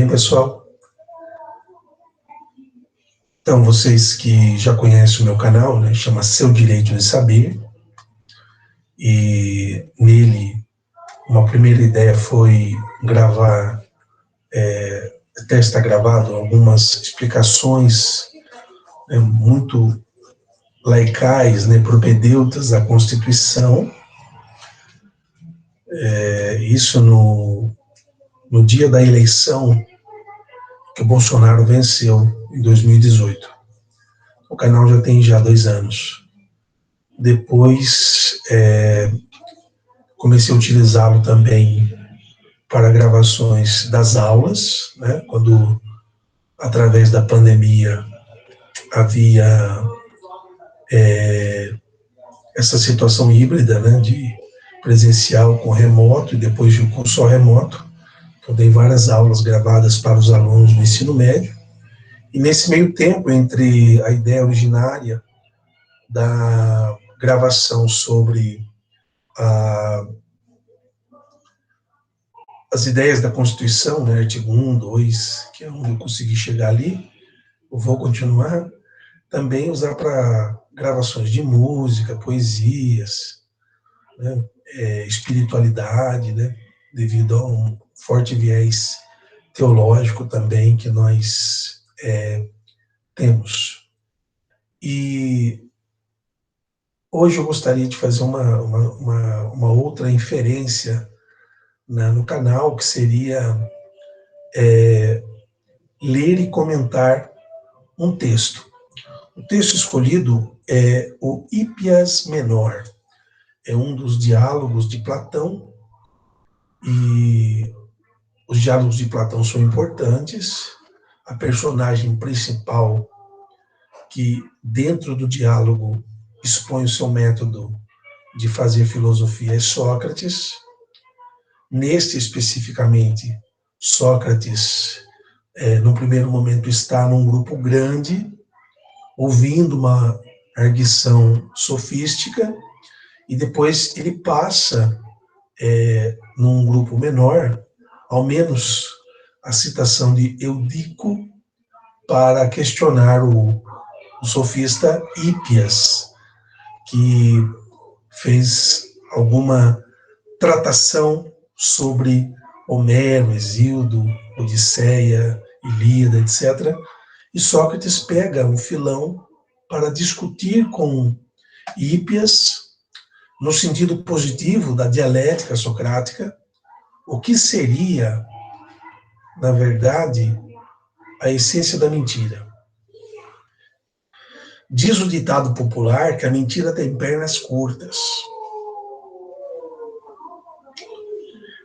bem, pessoal? Então, vocês que já conhecem o meu canal, né, chama Seu Direito de Saber, e nele uma primeira ideia foi gravar, até está gravado, algumas explicações muito laicais, né, propedêutas da Constituição, isso no dia da eleição que o Bolsonaro venceu em 2018. O canal já tem 2 anos. Depois, comecei a utilizá-lo também para gravações das aulas, né, quando, através da pandemia, havia essa situação híbrida, né, de presencial com remoto, e depois de um curso só remoto. Então, dei várias aulas gravadas para os alunos do ensino médio, e nesse meio tempo, entre a ideia originária da gravação sobre as ideias da Constituição, né, artigo 1, 2, que é onde eu consegui chegar ali, eu vou continuar, também usar para gravações de música, poesias, né, espiritualidade, né, devido a um forte viés teológico também que nós temos. E hoje eu gostaria de fazer uma outra inferência, né, no canal, que seria ler e comentar um texto. O texto escolhido é o Hípias Menor, é um dos diálogos de Platão, e os diálogos de Platão são importantes. A personagem principal, que dentro do diálogo expõe o seu método de fazer filosofia, é Sócrates. Neste especificamente, Sócrates, no primeiro momento, está num grupo grande, ouvindo uma arguição sofística, e depois ele passa, num grupo menor, ao menos a citação de Eudico, para questionar o sofista Hípias, que fez alguma tratação sobre Homero, Hesíodo, Odisseia, Ilíada, etc. E Sócrates pega um filão para discutir com Hípias, no sentido positivo da dialética socrática, o que seria, na verdade, a essência da mentira. Diz o ditado popular que a mentira tem pernas curtas.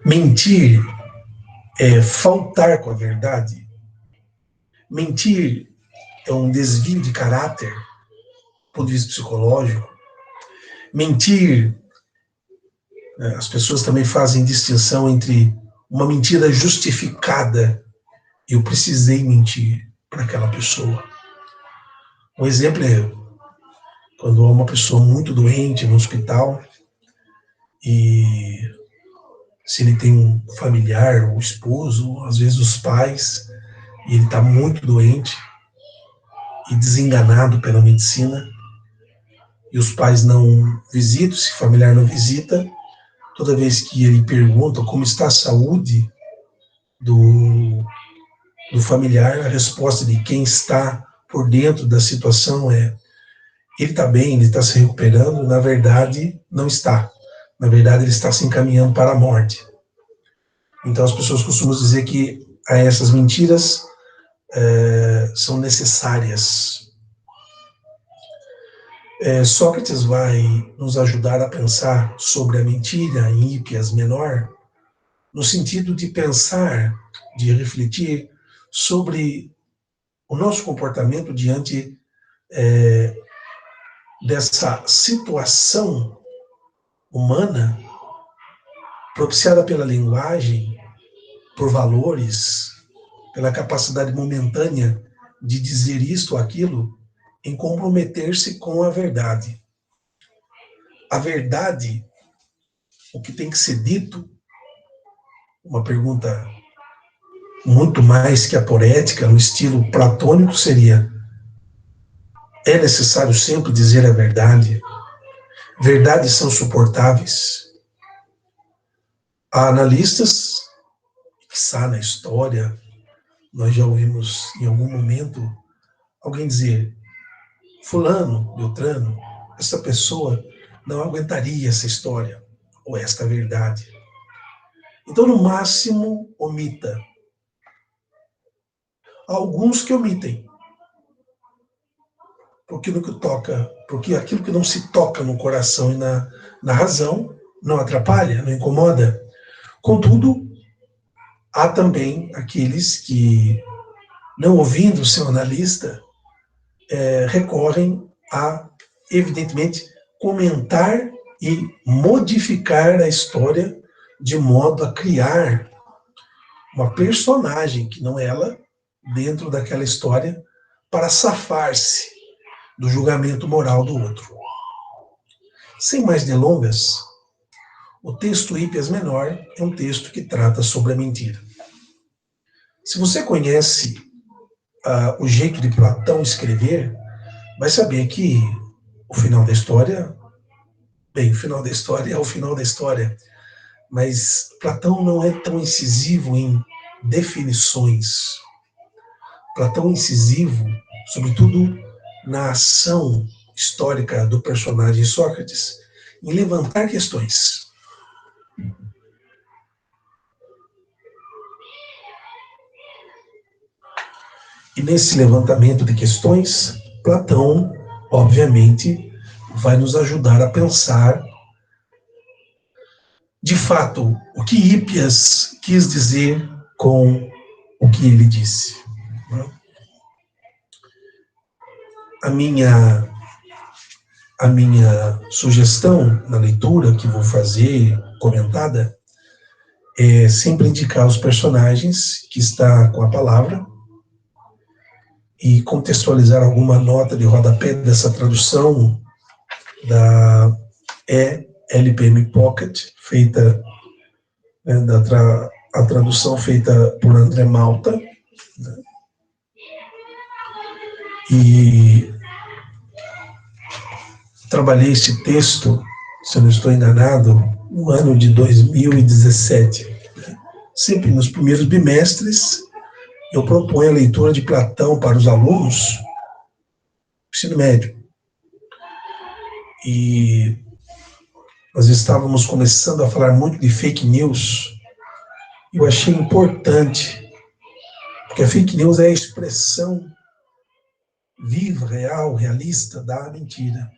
Mentir é faltar com a verdade. Mentir é um desvio de caráter, do ponto de vista psicológico. Mentir, as pessoas também fazem distinção entre uma mentira justificada e eu precisei mentir para aquela pessoa. Um exemplo é quando há uma pessoa muito doente no hospital, e se ele tem um familiar, o esposo, às vezes os pais, e ele está muito doente e desenganado pela medicina, e os pais não visitam, se o familiar não visita, toda vez que ele pergunta como está a saúde do familiar, a resposta de quem está por dentro da situação é: ele está bem, ele está se recuperando. Na verdade, não está. Na verdade, ele está se encaminhando para a morte. Então, as pessoas costumam dizer que essas mentiras são necessárias. Sócrates vai nos ajudar a pensar sobre a mentira em Hípias Menor, no sentido de pensar, de refletir sobre o nosso comportamento diante dessa situação humana propiciada pela linguagem, por valores, pela capacidade momentânea de dizer isto ou aquilo, em comprometer-se com a verdade. A verdade, o que tem que ser dito, uma pergunta muito mais que a poética, no estilo platônico, seria: é necessário sempre dizer a verdade, verdades são suportáveis. Há analistas, quiçá na história, nós já ouvimos em algum momento alguém dizer: fulano, Beltrano, essa pessoa não aguentaria essa história ou esta verdade. Então, no máximo, omita. Há alguns que omitem, porque aquilo que não se toca no coração e na razão não atrapalha, não incomoda. Contudo, há também aqueles que, não ouvindo o seu analista, recorrem a, evidentemente, comentar e modificar a história de modo a criar uma personagem que não ela dentro daquela história para safar-se do julgamento moral do outro. Sem mais delongas, o texto Hípias Menor é um texto que trata sobre a mentira. Se você conhece o jeito de Platão escrever, vai saber que o final da história, bem, o final da história é o final da história, mas Platão não é tão incisivo em definições. Platão é incisivo, sobretudo na ação histórica do personagem Sócrates, em levantar questões. E nesse levantamento de questões, Platão, obviamente, vai nos ajudar a pensar, de fato, o que Hípias quis dizer com o que ele disse. A minha sugestão na leitura que vou fazer, comentada, é sempre indicar os personagens que está com a palavra e contextualizar alguma nota de rodapé dessa tradução da ELPM Pocket, feita, a tradução feita por André Malta, né? E trabalhei esse texto, se eu não estou enganado, no ano de 2017. Sempre nos primeiros bimestres, eu proponho a leitura de Platão para os alunos do ensino médio. E nós estávamos começando a falar muito de fake news. Eu achei importante, porque a fake news é a expressão viva, real, realista da mentira.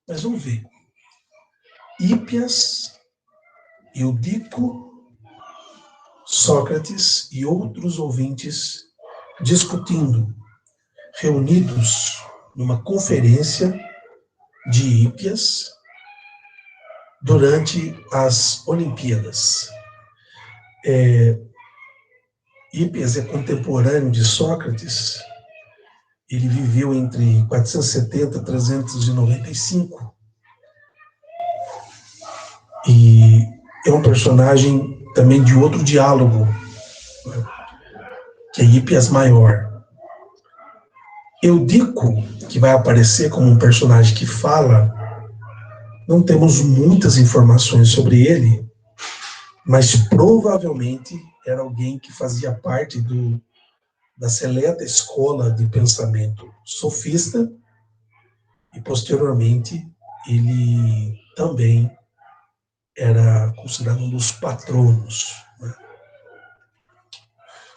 Mas vamos ver. Hípias, Eudico, Sócrates e outros ouvintes discutindo, reunidos numa conferência de Hípias durante as Olimpíadas. Hípias é contemporâneo de Sócrates. Ele viveu entre 470 e 395. E é um personagem também de outro diálogo, que é Hípias Maior. Eudico, que vai aparecer como um personagem que fala, não temos muitas informações sobre ele, mas provavelmente era alguém que fazia parte da seleta escola de pensamento sofista, e posteriormente ele também era considerado um dos patronos. Né?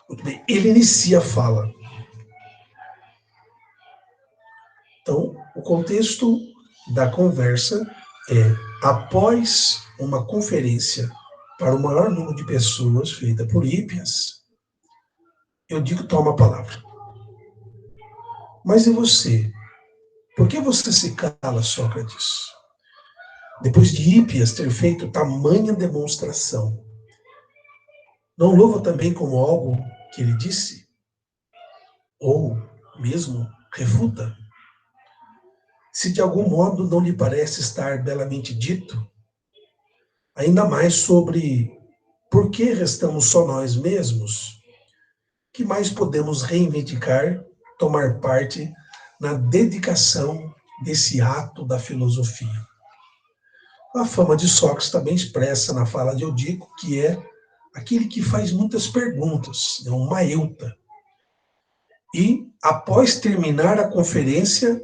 Muito bem, ele inicia a fala. Então, o contexto da conversa é: após uma conferência para o maior número de pessoas feita por Hípias, eu digo: toma a palavra. Mas e você? Por que você se cala, Sócrates? Depois de Hípias ter feito tamanha demonstração, não louva também como algo que ele disse? Ou mesmo refuta? Se de algum modo não lhe parece estar belamente dito, ainda mais sobre por que restamos só nós mesmos, que mais podemos reivindicar tomar parte na dedicação desse ato da filosofia? A fama de Sócrates está bem expressa na fala de Eudíco, que é aquele que faz muitas perguntas, é um maeuta. E, após terminar a conferência,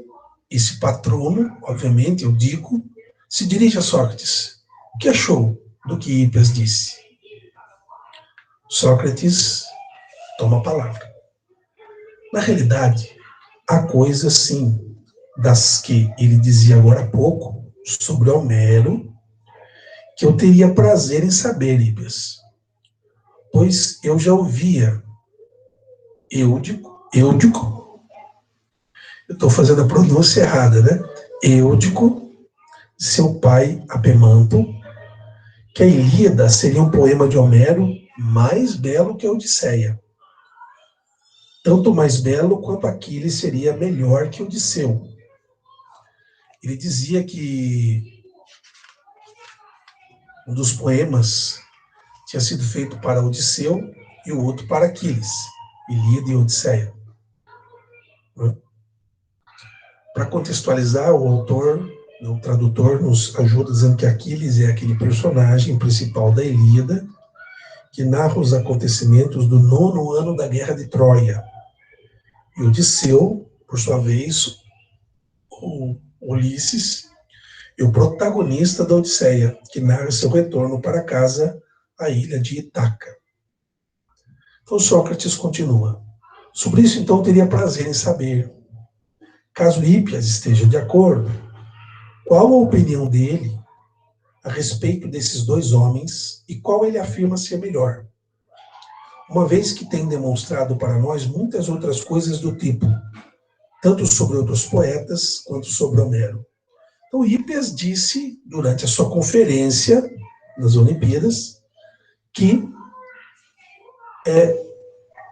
esse patrono, obviamente, Eudíco, se dirige a Sócrates. O que achou do que Hípias disse? Sócrates toma a palavra. Na realidade, há coisas, sim, das que ele dizia agora há pouco, sobre Homero, que eu teria prazer em saber, Hípias, pois eu já ouvia Eúdico, eu estou fazendo a pronúncia errada, né? Eúdico, seu pai Apemanto, que a Ilíada seria um poema de Homero mais belo que a Odisseia. Tanto mais belo quanto Aquiles seria melhor que Odisseu. Ele dizia que um dos poemas tinha sido feito para Odisseu e o outro para Aquiles, Ilíada e Odisseia. Para contextualizar, o autor, o tradutor, nos ajuda dizendo que Aquiles é aquele personagem principal da Ilíada que narra os acontecimentos do 9º ano da Guerra de Troia. E Odisseu, por sua vez, o Ulisses, é o protagonista da Odisseia, que narra seu retorno para casa, à ilha de Ítaca. Então Sócrates continua. Sobre isso, então, teria prazer em saber, caso Hípias esteja de acordo, qual a opinião dele a respeito desses dois homens e qual ele afirma ser melhor, uma vez que tem demonstrado para nós muitas outras coisas do tipo, tanto sobre outros poetas quanto sobre Homero. Então, Hípias disse, durante a sua conferência nas Olimpíadas, que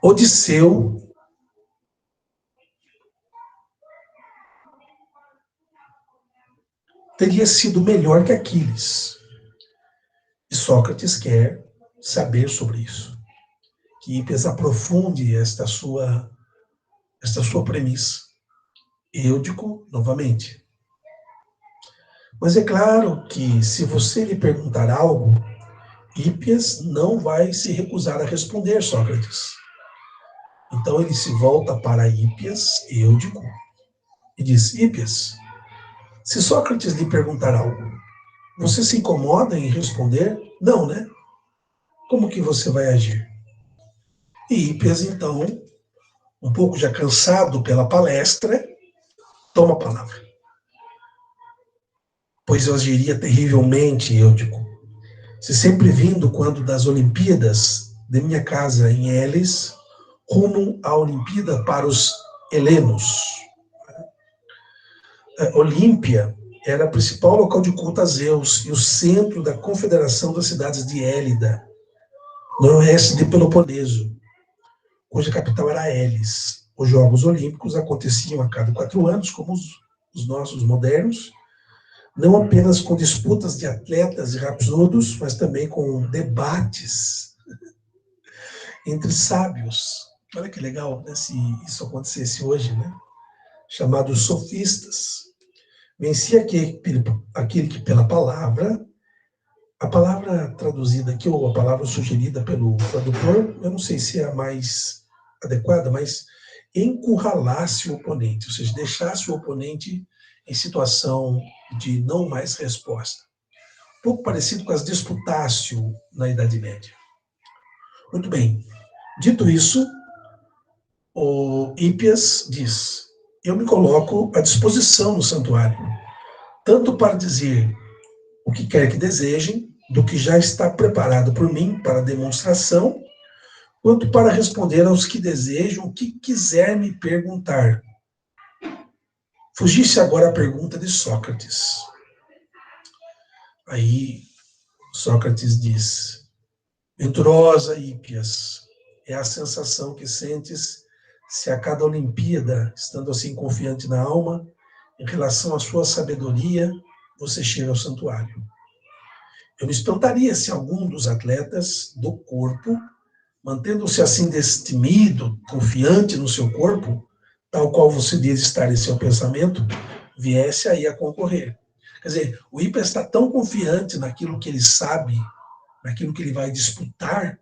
Odisseu teria sido melhor que Aquiles. E Sócrates quer saber sobre isso. Que Hípias aprofunde esta sua premissa. Eúdico, novamente. Mas é claro que, se você lhe perguntar algo, Hípias não vai se recusar a responder, Sócrates. Então ele se volta para Hípias, Eúdico, e diz: Hípias, se Sócrates lhe perguntar algo, você se incomoda em responder? Não, né? Como que você vai agir? E Hípias, então, um pouco já cansado pela palestra, toma a palavra. Pois eu agiria terrivelmente, Eúdico, se sempre vindo quando das Olimpíadas de minha casa em Elis, rumo à Olimpíada para os helenos. Olímpia era o principal local de culto a Zeus e o centro da confederação das cidades de Élida, noroeste de Peloponeso, cuja capital era Elis. Os Jogos Olímpicos aconteciam a cada 4 anos, como os nossos modernos, não apenas com disputas de atletas e rapsodos, mas também com debates entre sábios. Olha que legal, né, se isso acontecesse hoje, né? Chamados sofistas. Vencia aquele que pela palavra, a palavra traduzida aqui, ou a palavra sugerida pelo tradutor, eu não sei se é a mais adequada, mas encurralasse o oponente, ou seja, deixasse o oponente em situação de não mais resposta. Um pouco parecido com as disputatio na Idade Média. Muito bem. Dito isso, o Hípias diz: eu me coloco à disposição no santuário, tanto para dizer o que quer que desejem, do que já está preparado por mim para demonstração, quanto para responder aos que desejam o que quiser me perguntar. Fugisse agora a pergunta de Sócrates. Aí Sócrates diz: venturosa Hípias, é a sensação que sentes se a cada Olimpíada, estando assim confiante na alma, em relação à sua sabedoria, você chega ao santuário. Eu me espantaria se algum dos atletas do corpo mantendo-se assim destemido, confiante no seu corpo, tal qual você diz estar em seu pensamento, viesse aí a concorrer. Quer dizer, o Hippias está tão confiante naquilo que ele sabe, naquilo que ele vai disputar,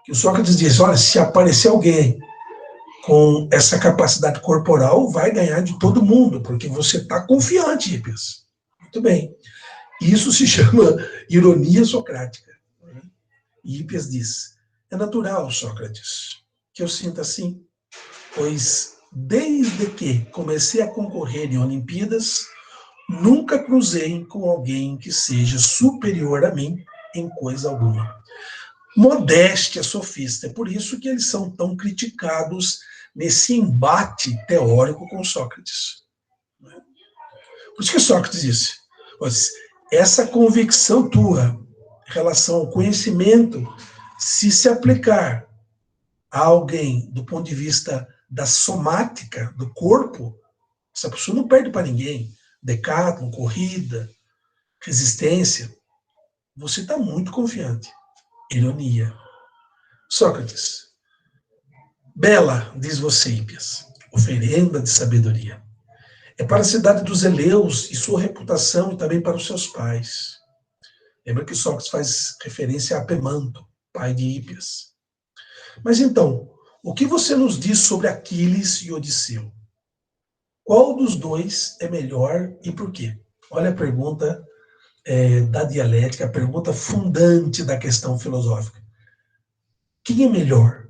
que o Sócrates diz, olha, se aparecer alguém com essa capacidade corporal, vai ganhar de todo mundo, porque você está confiante, Hippias. Muito bem. Isso se chama ironia socrática. E Hippias diz, é natural, Sócrates, que eu sinta assim, pois desde que comecei a concorrer em Olimpíadas, nunca cruzei com alguém que seja superior a mim em coisa alguma. Modéstia sofista, é por isso que eles são tão criticados nesse embate teórico com Sócrates. Por isso que Sócrates disse, essa convicção tua em relação ao conhecimento, se aplicar a alguém do ponto de vista da somática, do corpo, essa pessoa não perde para ninguém. Decátlon, corrida, resistência. Você está muito confiante. Ironia. Sócrates. Bela, diz você, Hippias, oferenda de sabedoria. É para a cidade dos Eleus e sua reputação e também para os seus pais. Lembra que Sócrates faz referência a Apemanto, pai de Hippias. Mas então, o que você nos diz sobre Aquiles e Odisseu? Qual dos dois é melhor e por quê? Olha a pergunta da dialética, a pergunta fundante da questão filosófica. Quem é melhor?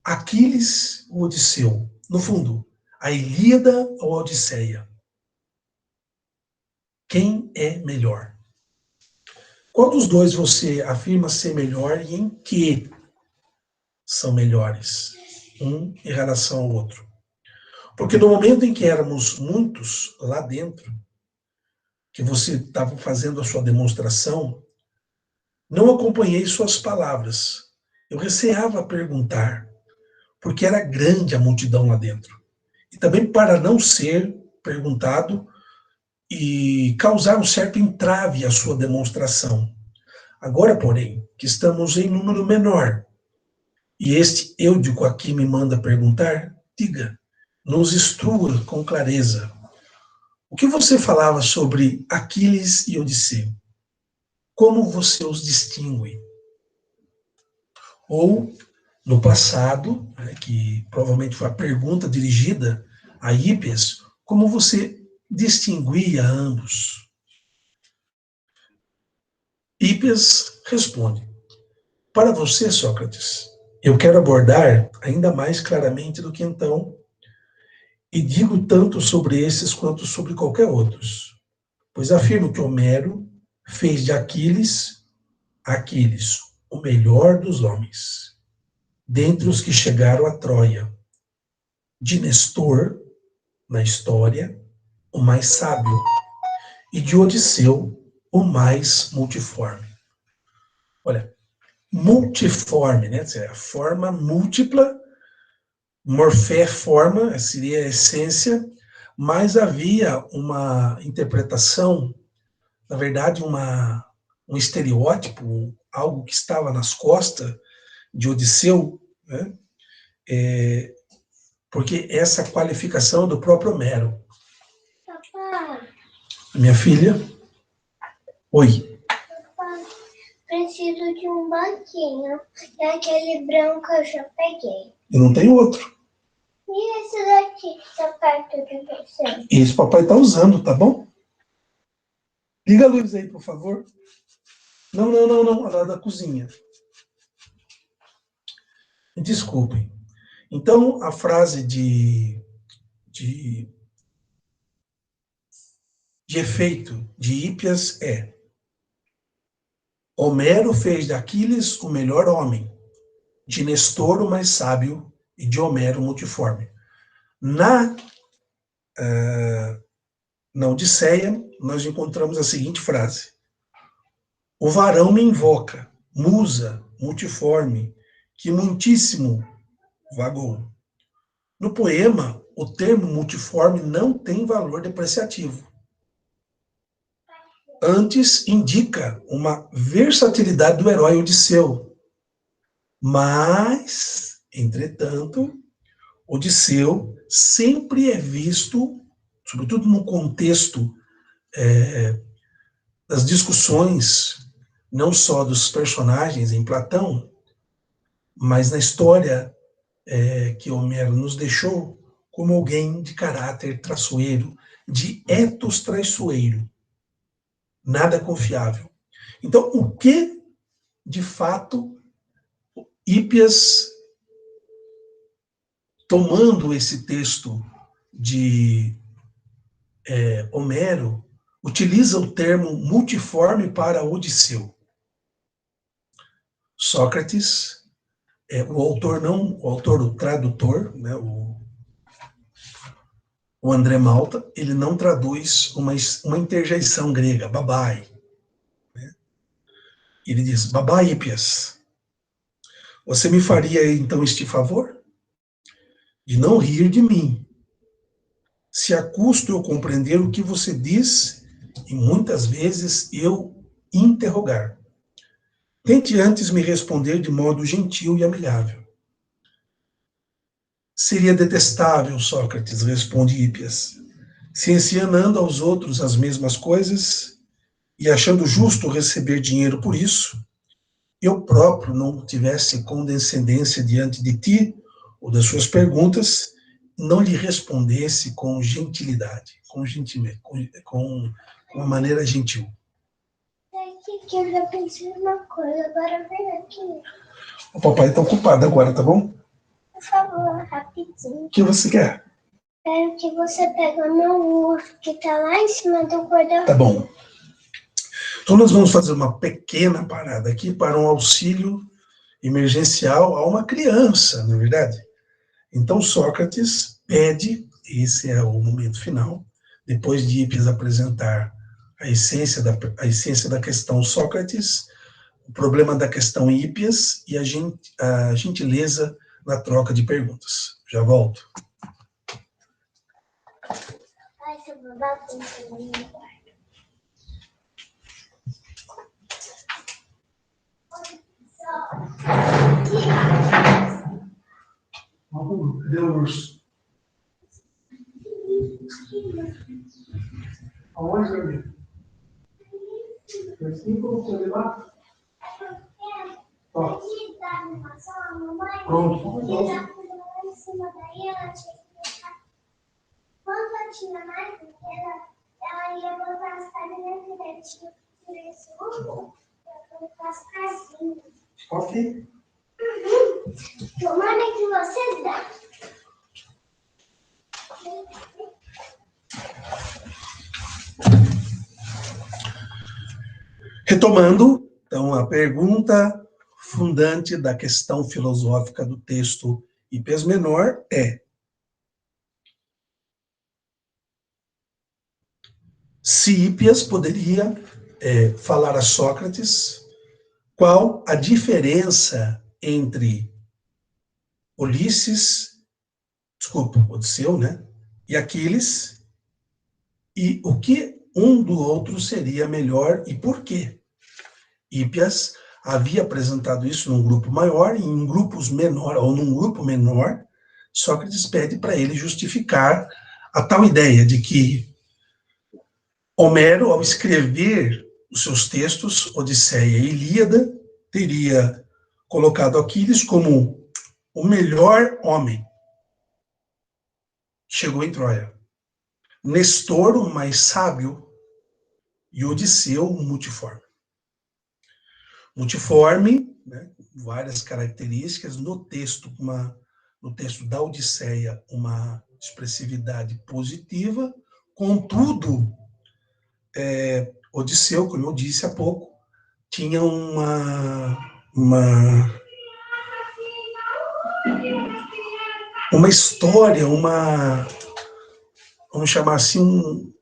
Aquiles ou Odisseu? No fundo, a Ilíada ou a Odisseia? Quem é melhor? Qual dos dois você afirma ser melhor e em que são melhores? Um em relação ao outro. Porque no momento em que éramos muitos lá dentro, que você estava fazendo a sua demonstração, não acompanhei suas palavras. Eu receava perguntar, porque era grande a multidão lá dentro. E também para não ser perguntado e causar um certo entrave à sua demonstração. Agora, porém, que estamos em número menor, e este Eúdico aqui me manda perguntar, diga, nos instrua com clareza. O que você falava sobre Aquiles e Odisseu? Como você os distingue? Ou, no passado, que provavelmente foi a pergunta dirigida a Hippias, como você distinguia ambos? Hippias responde, para você, Sócrates, eu quero abordar ainda mais claramente do que então, e digo tanto sobre esses quanto sobre qualquer outros, pois afirmo que Homero fez de Aquiles, o melhor dos homens, dentre os que chegaram a Troia, de Nestor, na história, o mais sábio, e de Odisseu, o mais multiforme. Olha, multiforme, né? A forma múltipla, morfé, forma, seria a essência, mas havia uma interpretação, na verdade, um estereótipo, algo que estava nas costas de Odisseu, né? Porque essa qualificação é do próprio Homero. Papai. Minha filha? Oi. Papai, preciso de um banquinho. E aquele branco eu já peguei. E não tem outro. E esse daqui que está perto de você? Isso, papai está usando, tá bom? Liga a luz aí, por favor. Não, lá da cozinha. Desculpem. Então, a frase de efeito de Hippias é: Homero fez de Aquiles o melhor homem, de Nestor o mais sábio e de Homero o multiforme. Na Odisseia, nós encontramos a seguinte frase: o varão me invoca, musa, multiforme, que muitíssimo vagou. No poema, o termo multiforme não tem valor depreciativo. Antes, indica uma versatilidade do herói Odisseu. Mas, entretanto, Odisseu sempre é visto, sobretudo no contexto das discussões, não só dos personagens em Platão, mas na história que Homero nos deixou, como alguém de caráter traiçoeiro, de ethos traiçoeiro, nada confiável. Então, o que, de fato, Hípias, tomando esse texto de Homero, utiliza o termo multiforme para Odisseu. Sócrates, o tradutor, né, o André Malta, ele não traduz uma interjeição grega, babai. Né? Ele diz, babai Hípias, você me faria então este favor? De não rir de mim, se a custo eu compreender o que você diz e muitas vezes eu interrogar. Tente antes me responder de modo gentil e amigável. Seria detestável, Sócrates, responde Hípias, se ensinando aos outros as mesmas coisas e achando justo receber dinheiro por isso, eu próprio não tivesse condescendência diante de ti ou das suas perguntas, não lhe respondesse com gentilidade, com uma maneira gentil. Que eu já pensei numa coisa, agora vem aqui. O papai está ocupado agora, tá bom? Por favor, rapidinho. O que você quer? Quero que você pegue o meu urso que está lá em cima do guarda-roupa. Tá bom. Então nós vamos fazer uma pequena parada aqui para um auxílio emergencial a uma criança, não é verdade? Então Sócrates pede, esse é o momento final, depois de Hípias apresentar a essência da questão Sócrates, o problema da questão Hípias e a gentileza na troca de perguntas. Já volto. Ai, seu babá tem que ir no quarto. Cadê o urso? Aonde, Gabi? Assim como você lá? Ó. Pronto. Quando eu tinha mais pequena, ela ia botar as pernas direitinho por esse urso, para colocar as casinhas. Ok. Tomara que você dá. Retomando, então, a pergunta fundante da questão filosófica do texto Hípias Menor é: se Hípias poderia falar a Sócrates qual a diferença entre Odisseu, né, e Aquiles, e o que um do outro seria melhor e por quê? Hípias havia apresentado isso num grupo maior, e em grupos menor, ou num grupo menor, Sócrates pede para ele justificar a tal ideia de que Homero, ao escrever os seus textos, Odisseia e Ilíada, teria colocado Aquiles como o melhor homem. Chegou em Troia. Nestor, o mais sábio, e Odisseu, o multiforme. Multiforme, né, várias características, no texto da Odisseia, uma expressividade positiva, contudo, Odisseu, como eu disse há pouco, tinha uma história, vamos chamar assim,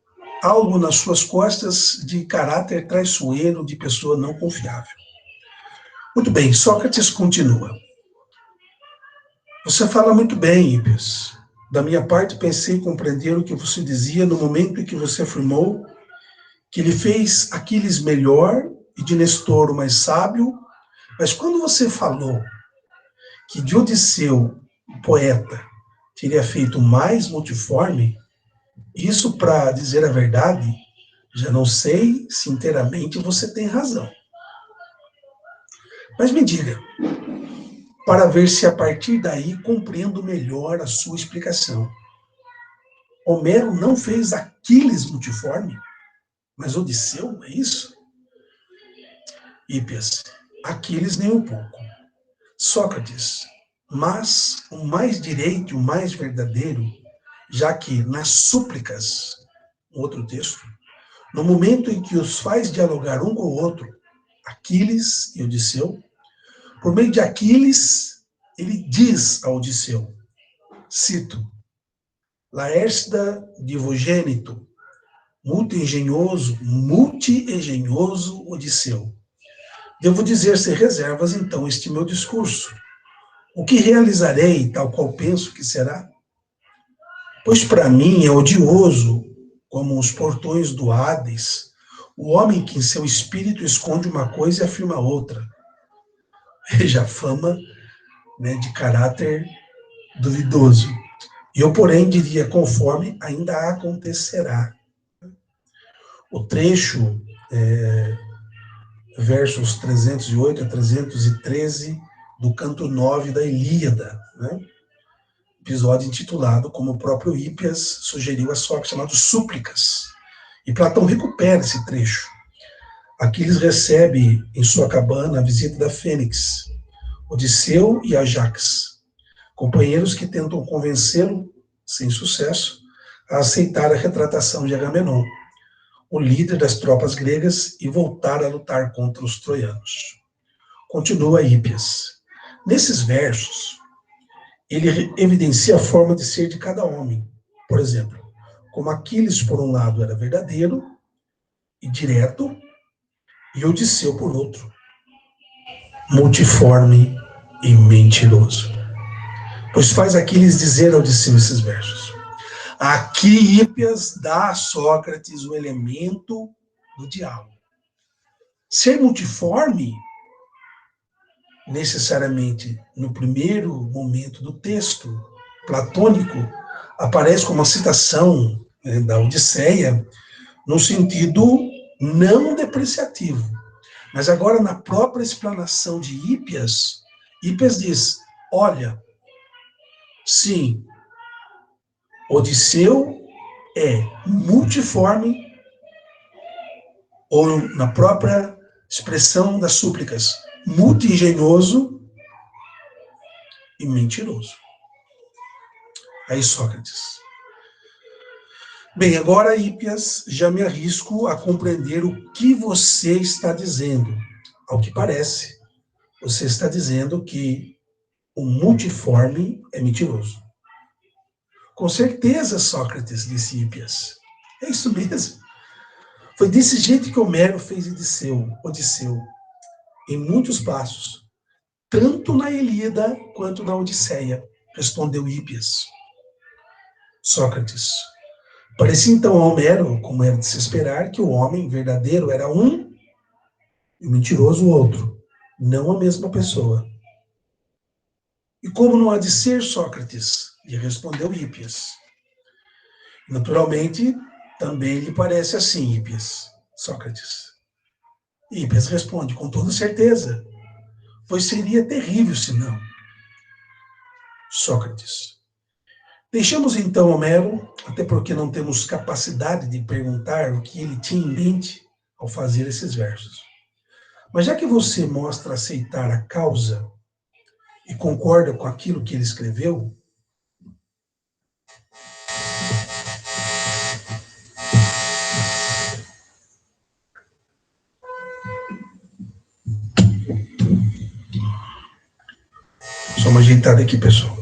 algo nas suas costas de caráter traiçoeiro, de pessoa não confiável. Muito bem, Sócrates continua. Você fala muito bem, Hípias. Da minha parte, pensei compreender o que você dizia no momento em que você afirmou que ele fez Aquiles melhor e de Nestor o mais sábio, mas quando você falou que de Odisseu, o poeta, teria feito mais multiforme, isso, para dizer a verdade, já não sei se inteiramente você tem razão. Mas me diga, para ver se a partir daí compreendo melhor a sua explicação. Homero não fez Aquiles multiforme, mas Odisseu, é isso? Hípias, Aquiles nem um pouco. Sócrates, mas o mais direito e o mais verdadeiro, já que nas súplicas, outro texto, no momento em que os faz dialogar um com o outro, Aquiles e Odisseu, por meio de Aquiles, ele diz a Odisseu, cito, Laércida divogênito, multi-engenhoso Odisseu. Devo dizer sem reservas, então, este meu discurso. O que realizarei, tal qual penso que será? Pois para mim é odioso, como os portões do Hades, o homem que em seu espírito esconde uma coisa e afirma outra. Veja a fama, né, de caráter duvidoso. Eu, porém, diria conforme ainda acontecerá. O trecho, versos 308 a 313, do canto 9 da Ilíada, né? Episódio intitulado, como o próprio Hípias sugeriu a Sócrates, chamado Súplicas. E Platão recupera esse trecho. Aquiles recebe em sua cabana a visita da Fênix, Odisseu e Ajax, companheiros que tentam convencê-lo, sem sucesso, a aceitar a retratação de Agamenon, o líder das tropas gregas, e voltar a lutar contra os troianos. Continua Hípias. Nesses versos, ele evidencia a forma de ser de cada homem. Por exemplo, como Aquiles, por um lado, era verdadeiro e direto, e Odisseu, por outro, multiforme e mentiroso. Pois faz Aquiles dizer a Odisseu esses versos. Aqui Hípias dá a Sócrates o elemento do diálogo. Ser multiforme, necessariamente, no primeiro momento do texto platônico, aparece como uma citação, né, da Odisseia, no sentido não depreciativo. Mas agora, na própria explanação de Hípias, Hípias diz, olha, sim, Odisseu é multiforme, ou na própria expressão das súplicas, multi-engenhoso e mentiroso. Aí Sócrates. Bem, agora, Hípias, já me arrisco a compreender o que você está dizendo. Ao que parece, você está dizendo que o multiforme é mentiroso. Com certeza, Sócrates, disse Hípias. É isso mesmo. Foi desse jeito que Homero fez Odisseu, em muitos passos, tanto na Ilíada quanto na Odisseia, respondeu Hípias. Sócrates. Parecia então a Homero, como era de se esperar, que o homem verdadeiro era um e o mentiroso o outro, não a mesma pessoa. E como não há de ser, Sócrates? Lhe respondeu Hípias. Naturalmente, também lhe parece assim, Hípias, Sócrates. Hípias responde, com toda certeza, pois seria terrível se não. Sócrates. Deixamos então Homero, até porque não temos capacidade de perguntar o que ele tinha em mente ao fazer esses versos. Mas já que você mostra aceitar a causa e concorda com aquilo que ele escreveu, só uma ajeitada aqui, pessoal.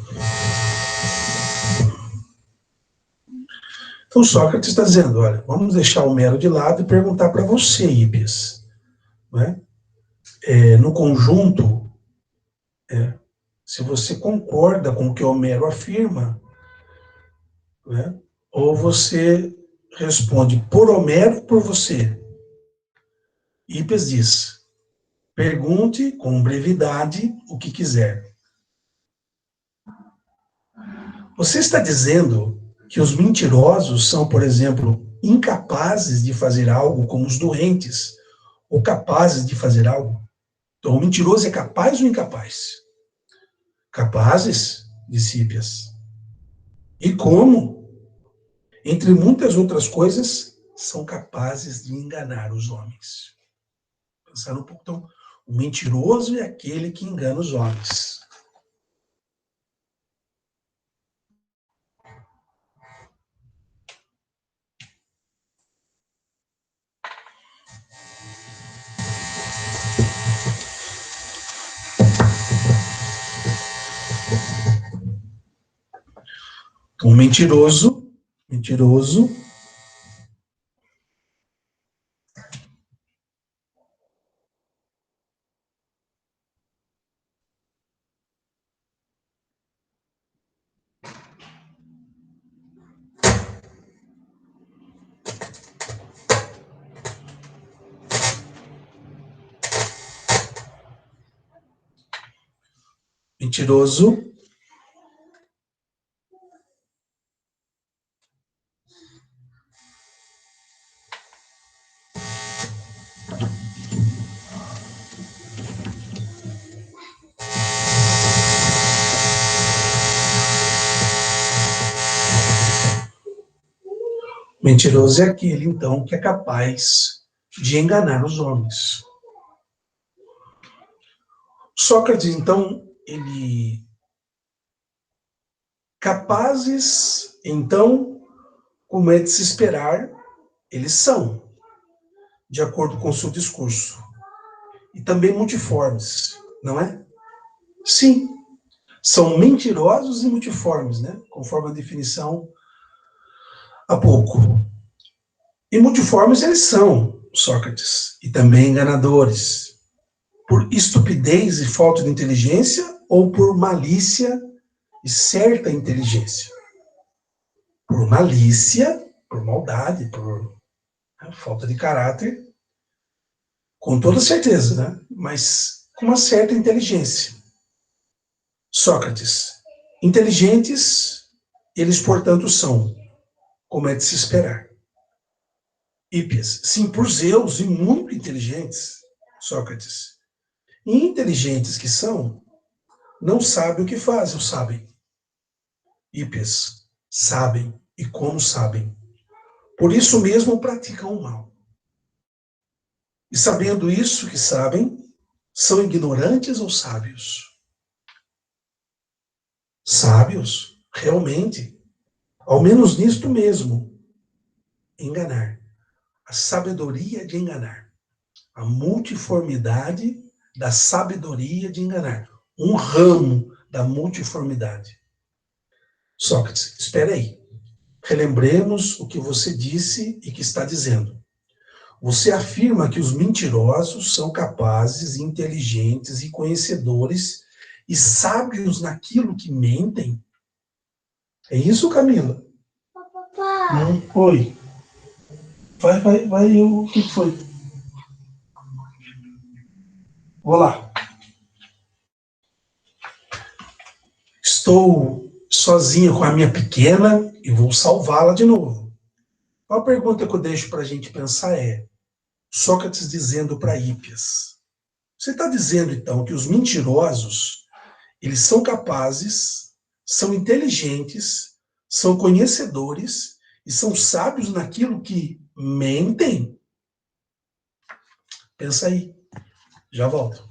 Então Sócrates está dizendo, olha, vamos deixar Homero de lado e perguntar para você, Hípias, né? No conjunto, se você concorda com o que Homero afirma, né? Ou você responde por Homero ou por você. Hípias diz, pergunte com brevidade o que quiser. Você está dizendo que os mentirosos são, por exemplo, incapazes de fazer algo como os doentes, ou capazes de fazer algo? Então, o mentiroso é capaz ou incapaz? Capazes, disse Hípias. E como? Entre muitas outras coisas, são capazes de enganar os homens. Pensar um pouco, então, o mentiroso é aquele que engana os homens. Um mentiroso, mentiroso, mentiroso é aquele, então, que é capaz de enganar os homens. Sócrates, então, ele capazes, então, como é de se esperar, eles são, de acordo com o seu discurso. E também multiformes, não é? Sim, são mentirosos e multiformes, né? Conforme a definição há pouco. E multiformes eles são, Sócrates, e também enganadores, por estupidez e falta de inteligência ou por malícia e certa inteligência? Por malícia, por maldade, por falta de caráter, com toda certeza, né? Mas com uma certa inteligência. Sócrates, inteligentes, eles, portanto, são, como é de se esperar. Hípias, sim, por Zeus, e muito inteligentes, Sócrates. E inteligentes que são, não sabem o que fazem, ou sabem. Hípias, sabem, e como sabem. Por isso mesmo praticam o mal. E sabendo isso que sabem, são ignorantes ou sábios? Sábios, realmente. Ao menos nisto mesmo, enganar. A sabedoria de enganar. A multiformidade da sabedoria de enganar. Um ramo da multiformidade. Sócrates, espera aí. Relembremos o que você disse e que está dizendo. Você afirma que os mentirosos são capazes, inteligentes e conhecedores e sábios naquilo que mentem? É isso, Camila? Papá. Oi. Vai, o que foi? Vou lá. Estou sozinho com a minha pequena e vou salvá-la de novo. A pergunta que eu deixo para a gente pensar é: Sócrates dizendo para Hípias, você está dizendo então que os mentirosos eles são capazes, são inteligentes, são conhecedores e são sábios naquilo que mentem? Pensa aí. Já volto.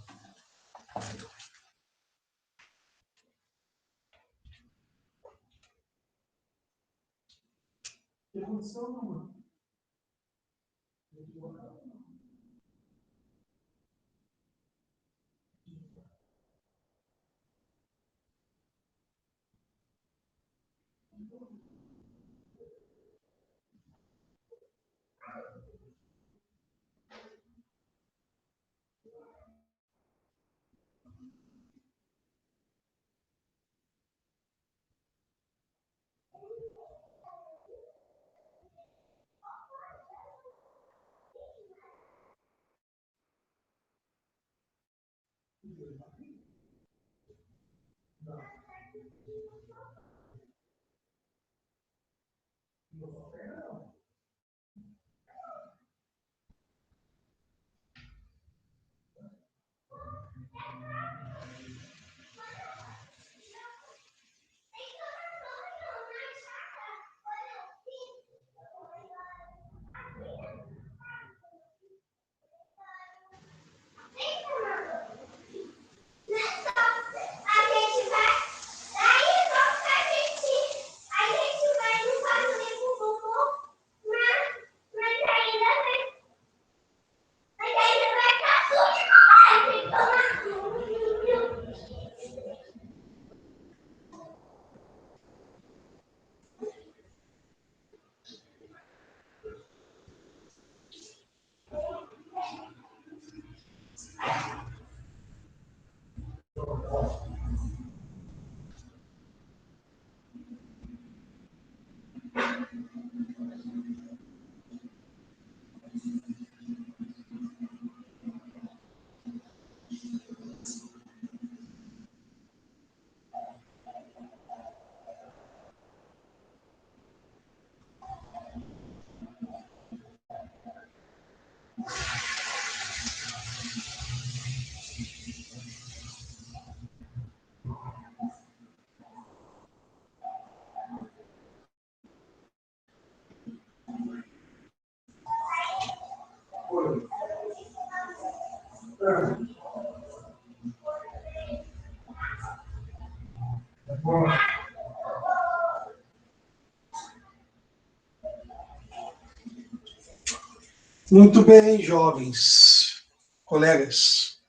Muito bem, jovens, colegas.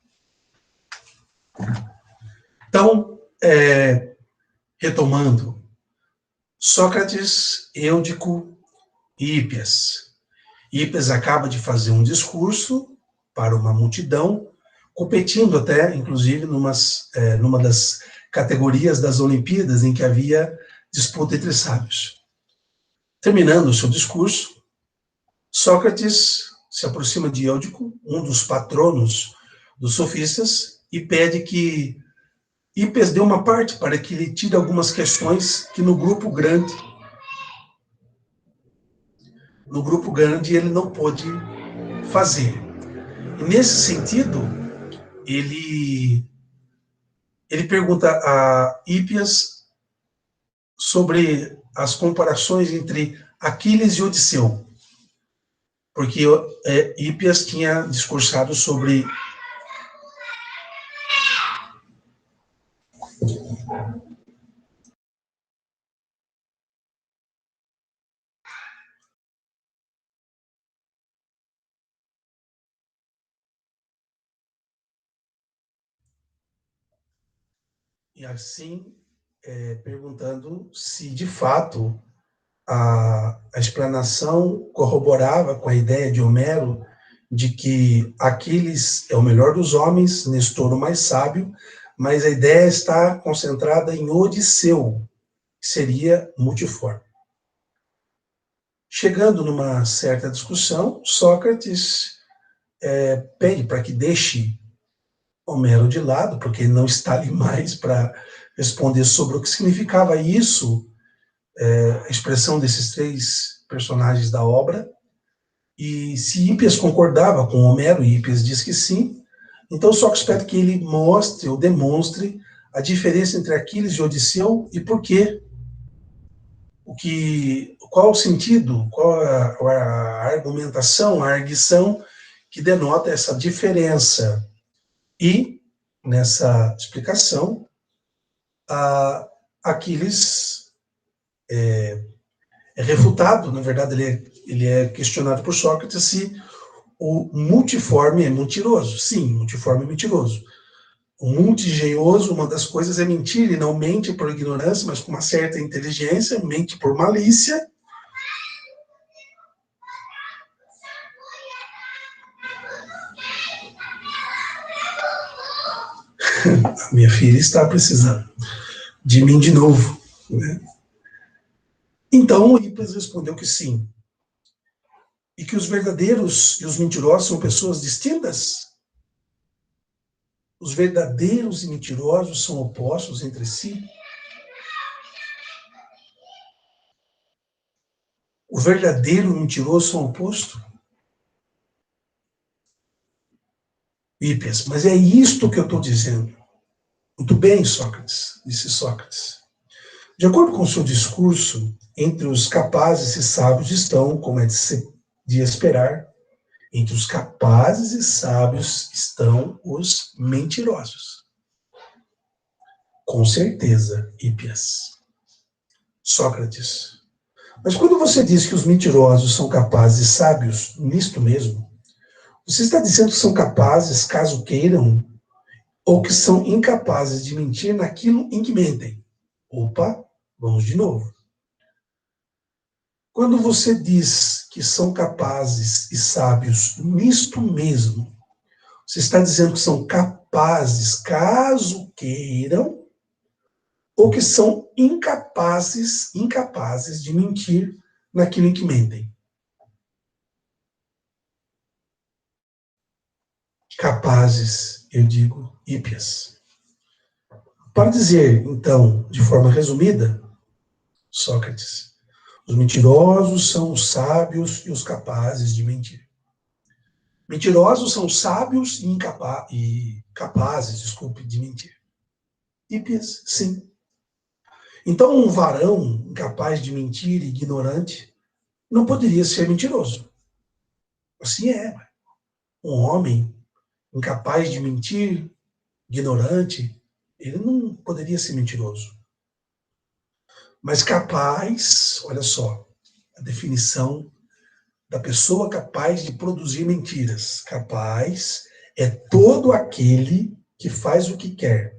Então, retomando, Sócrates, Eúdico e Hípias. Hípias acaba de fazer um discurso para uma multidão, competindo até, inclusive, numa das categorias das Olimpíadas em que havia disputa entre sábios. Terminando o seu discurso, Sócrates se aproxima de Eúdico, um dos patronos dos sofistas, e pede que Hípias dê uma parte para que ele tire algumas questões que no grupo grande ele não pôde fazer. E nesse sentido, ele pergunta a Hípias sobre as comparações entre Aquiles e Odisseu, porque Hípias tinha discursado sobre e assim perguntando se de fato a explanação corroborava com a ideia de Homero de que Aquiles é o melhor dos homens, Nestor o mais sábio, mas a ideia está concentrada em Odisseu, que seria multiforme. Chegando numa certa discussão, Sócrates pede para que deixe Homero de lado, porque ele não está ali mais para responder sobre o que significava isso, a expressão desses três personagens da obra, e se Hípias concordava com Homero, e Hípias diz que sim, então Sócrates pede que ele mostre ou demonstre a diferença entre Aquiles e Odisseu e por quê. Qual o sentido, qual a argumentação, a arguição que denota essa diferença. E, nessa explicação, Aquiles é refutado, na verdade ele é questionado por Sócrates se o multiforme é mentiroso. Sim, multiforme é mentiroso. O multigenioso, uma das coisas é mentir, ele não mente por ignorância, mas com uma certa inteligência, mente por malícia. A minha filha está precisando de mim de novo, né? Então, o Hípias respondeu que sim. E que os verdadeiros e os mentirosos são pessoas distintas? Os verdadeiros e mentirosos são opostos entre si? o verdadeiro e o mentiroso são oposto? Hípias, mas é isto que eu estou dizendo. Muito bem, Sócrates, disse Sócrates. De acordo com o seu discurso, entre os capazes e sábios estão, como é de esperar, entre os capazes e sábios estão os mentirosos. Com certeza, Hípias. Sócrates. Mas quando você diz que os mentirosos são capazes e sábios, nisto mesmo, você está dizendo que são capazes, caso queiram, ou que são incapazes de mentir naquilo em que mentem? Opa, vamos de novo. Quando você diz que são capazes e sábios nisto mesmo, você está dizendo que são capazes, caso queiram, ou que são incapazes de mentir naquilo em que mentem? Capazes, eu digo, hípias. Para dizer, então, de forma resumida, Sócrates, os mentirosos são os sábios e os capazes de mentir. Mentirosos são sábios e capazes, de mentir. Hípias, sim. Então, um varão incapaz de mentir e ignorante não poderia ser mentiroso. Assim é. Um homem incapaz de mentir, ignorante, ele não poderia ser mentiroso. Mas capaz, olha só, a definição da pessoa capaz de produzir mentiras. Capaz é todo aquele que faz o que quer,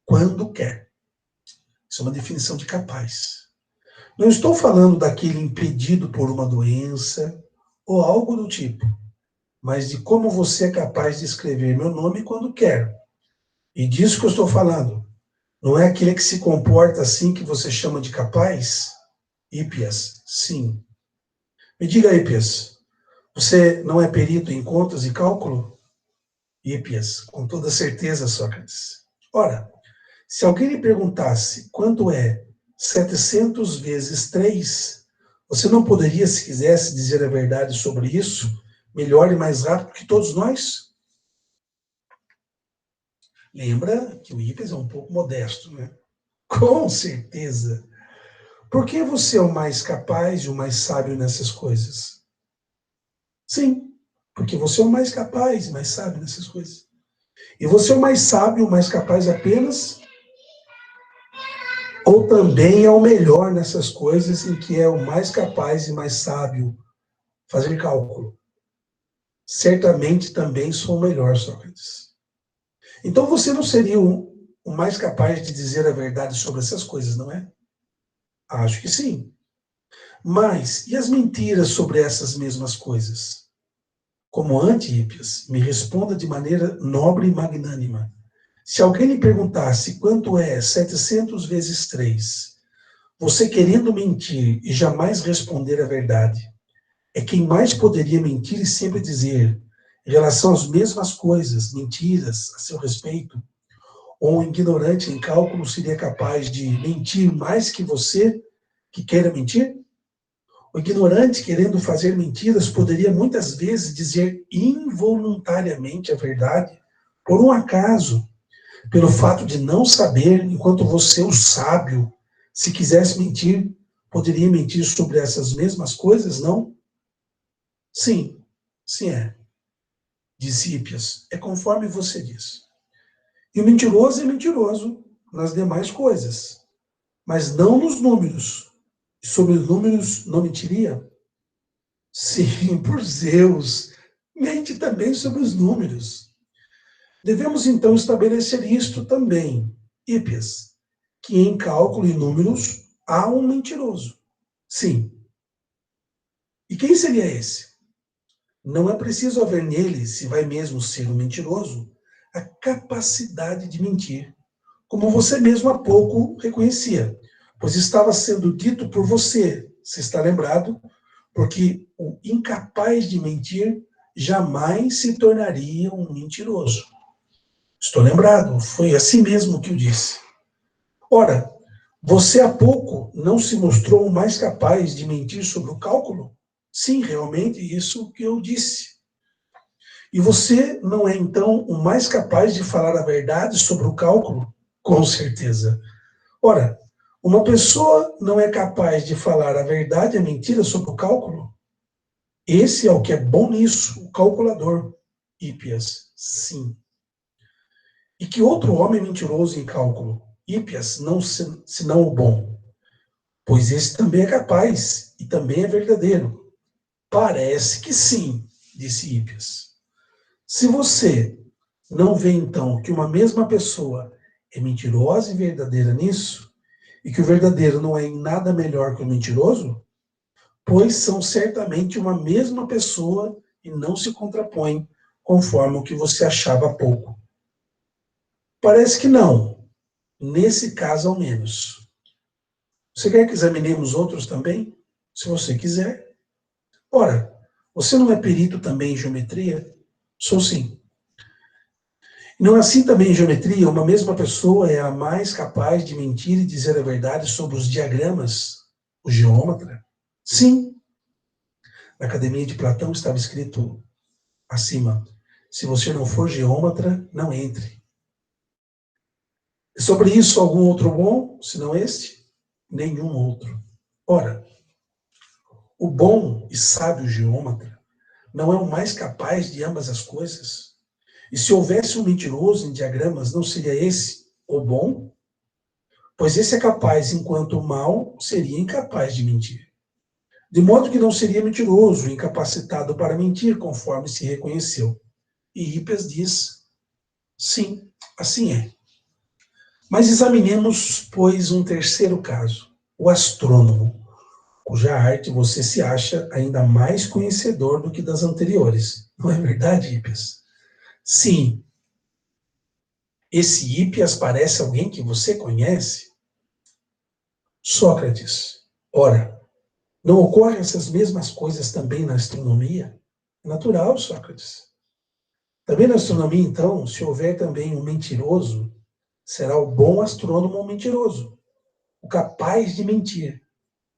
quando quer. Isso é uma definição de capaz. Não estou falando daquele impedido por uma doença ou algo do tipo, mas de como você é capaz de escrever meu nome quando quer. E disso que eu estou falando. Não é aquele que se comporta assim que você chama de capaz? Hípias, sim. Me diga, Hípias, você não é perito em contas e cálculo? Hípias, com toda certeza, Sócrates. Ora, se alguém lhe perguntasse quanto é 700 vezes 3, você não poderia, se quisesse, dizer a verdade sobre isso, melhor e mais rápido que todos nós? Lembra que o Hípias é um pouco modesto, né? Com certeza. Por que você é o mais capaz e o mais sábio nessas coisas? Sim, porque você é o mais capaz e mais sábio nessas coisas. E você é o mais sábio, o mais capaz apenas? Ou também é o melhor nessas coisas em que é o mais capaz e mais sábio fazer cálculo? Certamente também sou o melhor, Sócrates. Então você não seria o mais capaz de dizer a verdade sobre essas coisas, não é? Acho que sim. Mas, e as mentiras sobre essas mesmas coisas? Como Antípias, me responda de maneira nobre e magnânima. Se alguém lhe perguntasse quanto é 700 vezes 3, você querendo mentir e jamais responder a verdade, é quem mais poderia mentir e sempre dizer, em relação às mesmas coisas, mentiras a seu respeito, ou um ignorante em cálculo seria capaz de mentir mais que você que queira mentir? O ignorante, querendo fazer mentiras, poderia muitas vezes dizer involuntariamente a verdade, por um acaso, pelo fato de não saber, enquanto você, o sábio, se quisesse mentir, poderia mentir sobre essas mesmas coisas, não? Sim, sim é. Disse Hípias, é conforme você diz. E o mentiroso é mentiroso nas demais coisas, mas não nos números. Sobre os números não mentiria? Sim, por Zeus. Mente também sobre os números. Devemos então estabelecer isto também, Hípias, que em cálculo e números há um mentiroso. Sim. E quem seria esse? Não é preciso haver nele, se vai mesmo ser um mentiroso, a capacidade de mentir, como você mesmo há pouco reconhecia, pois estava sendo dito por você, se está lembrado, porque o incapaz de mentir jamais se tornaria um mentiroso. Estou lembrado, foi assim mesmo que eu disse. Ora, Você há pouco não se mostrou o mais capaz de mentir sobre o cálculo? Sim, realmente, isso que eu disse. E você não é, então, o mais capaz de falar a verdade sobre o cálculo? Com certeza. Ora, uma pessoa não é capaz de falar a verdade e a mentira sobre o cálculo? Esse é o que é bom nisso, o calculador. Hípias, sim. E que outro homem mentiroso em cálculo? Hípias, não senão o bom. Pois esse também é capaz e também é verdadeiro. Parece que sim, disse Hípias. Se você não vê então que uma mesma pessoa é mentirosa e verdadeira nisso, e que o verdadeiro não é em nada melhor que o mentiroso, pois são certamente uma mesma pessoa e não se contrapõem, conforme o que você achava há pouco. Parece que não, nesse caso ao menos. Você quer que examinemos outros também? Se você quiser. Ora, você não é perito também em geometria? Sou sim. Não é assim também em geometria, uma mesma pessoa é a mais capaz de mentir e dizer a verdade sobre os diagramas? O geômetra? Sim. Na Academia de Platão estava escrito acima: se você não for geômetra, não entre. Sobre isso, algum outro bom, se não este? Nenhum outro. Ora, o bom e sábio geômetra não é o mais capaz de ambas as coisas? E se houvesse um mentiroso em diagramas, não seria esse o bom? Pois esse é capaz, enquanto o mal seria incapaz de mentir. De modo que não seria mentiroso, incapacitado para mentir, conforme se reconheceu. E Hippias diz, sim, assim é. Mas examinemos, pois, um terceiro caso, o astrônomo, cuja arte você se acha ainda mais conhecedor do que das anteriores. Não é verdade, Hippias? Sim. Esse Hippias parece alguém que você conhece? Sócrates. Ora, não ocorrem essas mesmas coisas também na astronomia? É natural, Sócrates. Também na astronomia, então, se houver também um mentiroso, será o bom astrônomo ou mentiroso, o capaz de mentir.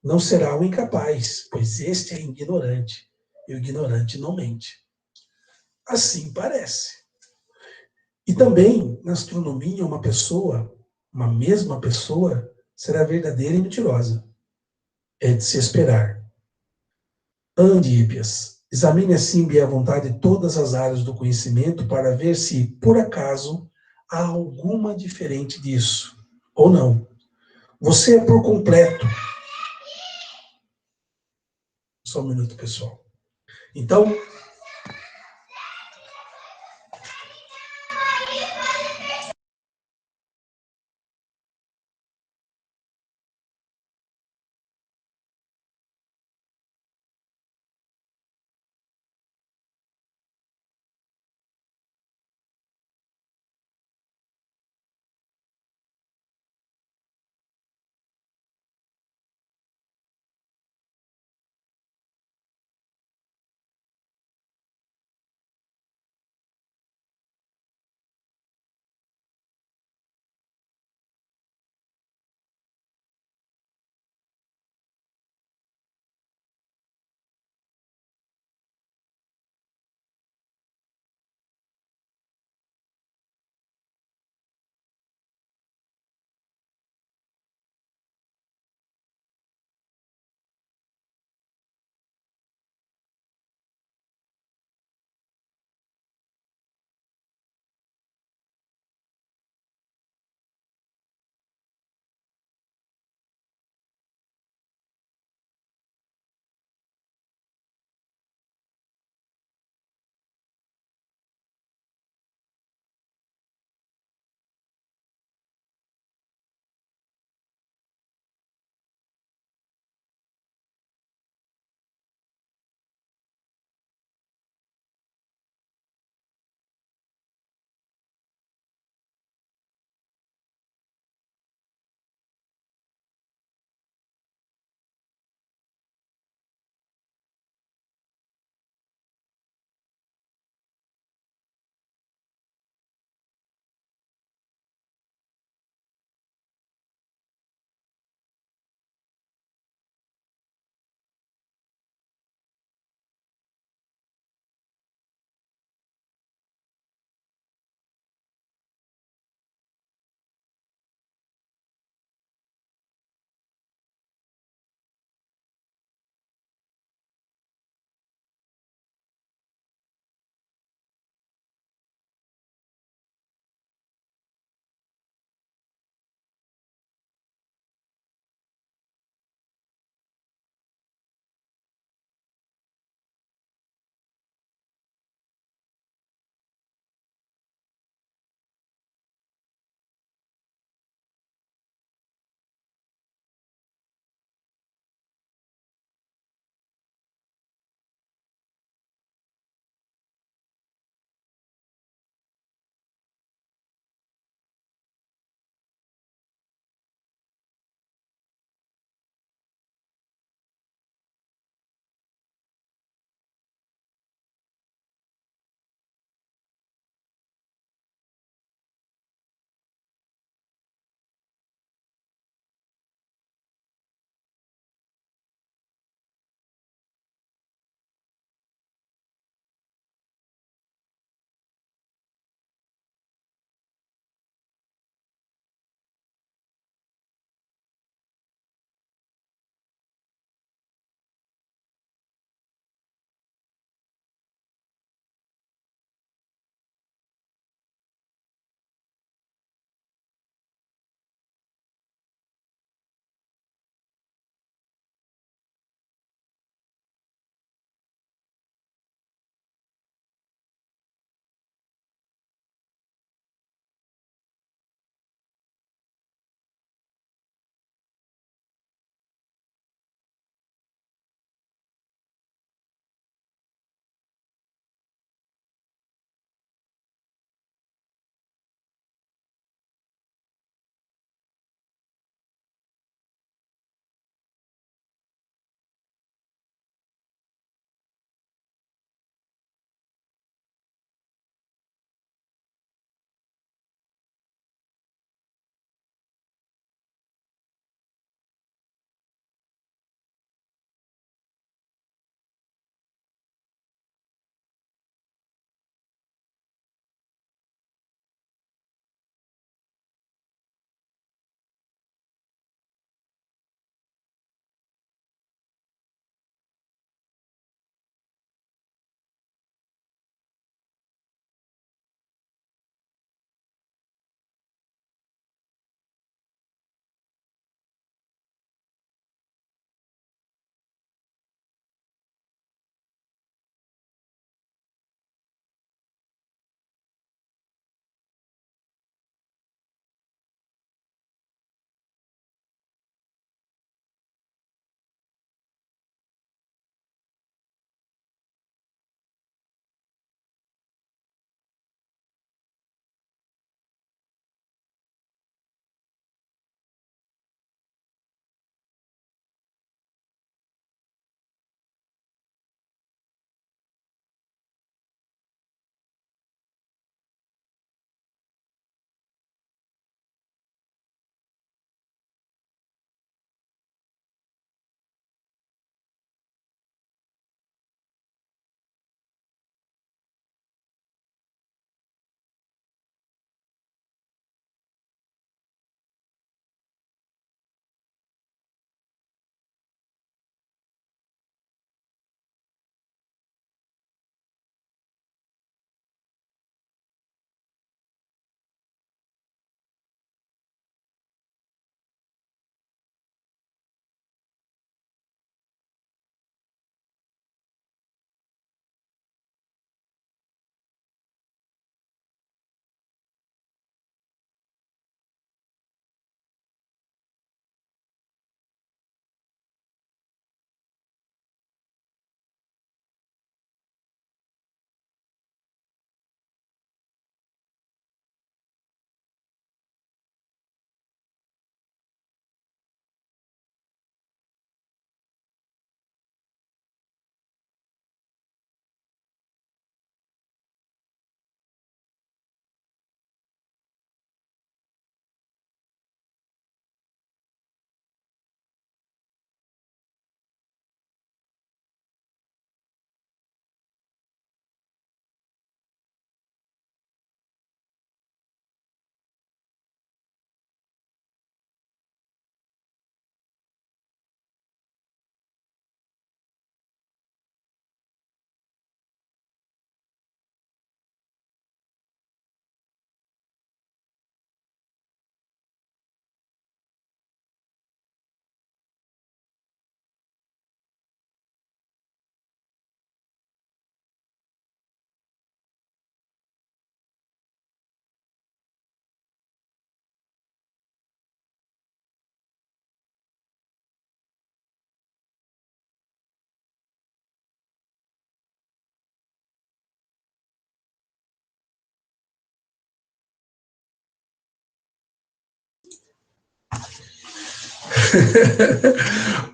Não será o incapaz, pois este é ignorante, e o ignorante não mente. Assim parece. E também, na astronomia, uma mesma pessoa, será verdadeira e mentirosa. É de se esperar. Ande, Hípias, examine assim bem à vontade todas as áreas do conhecimento para ver se, por acaso, há alguma diferente disso, ou não. Você é por completo. Só um minuto, pessoal. Então,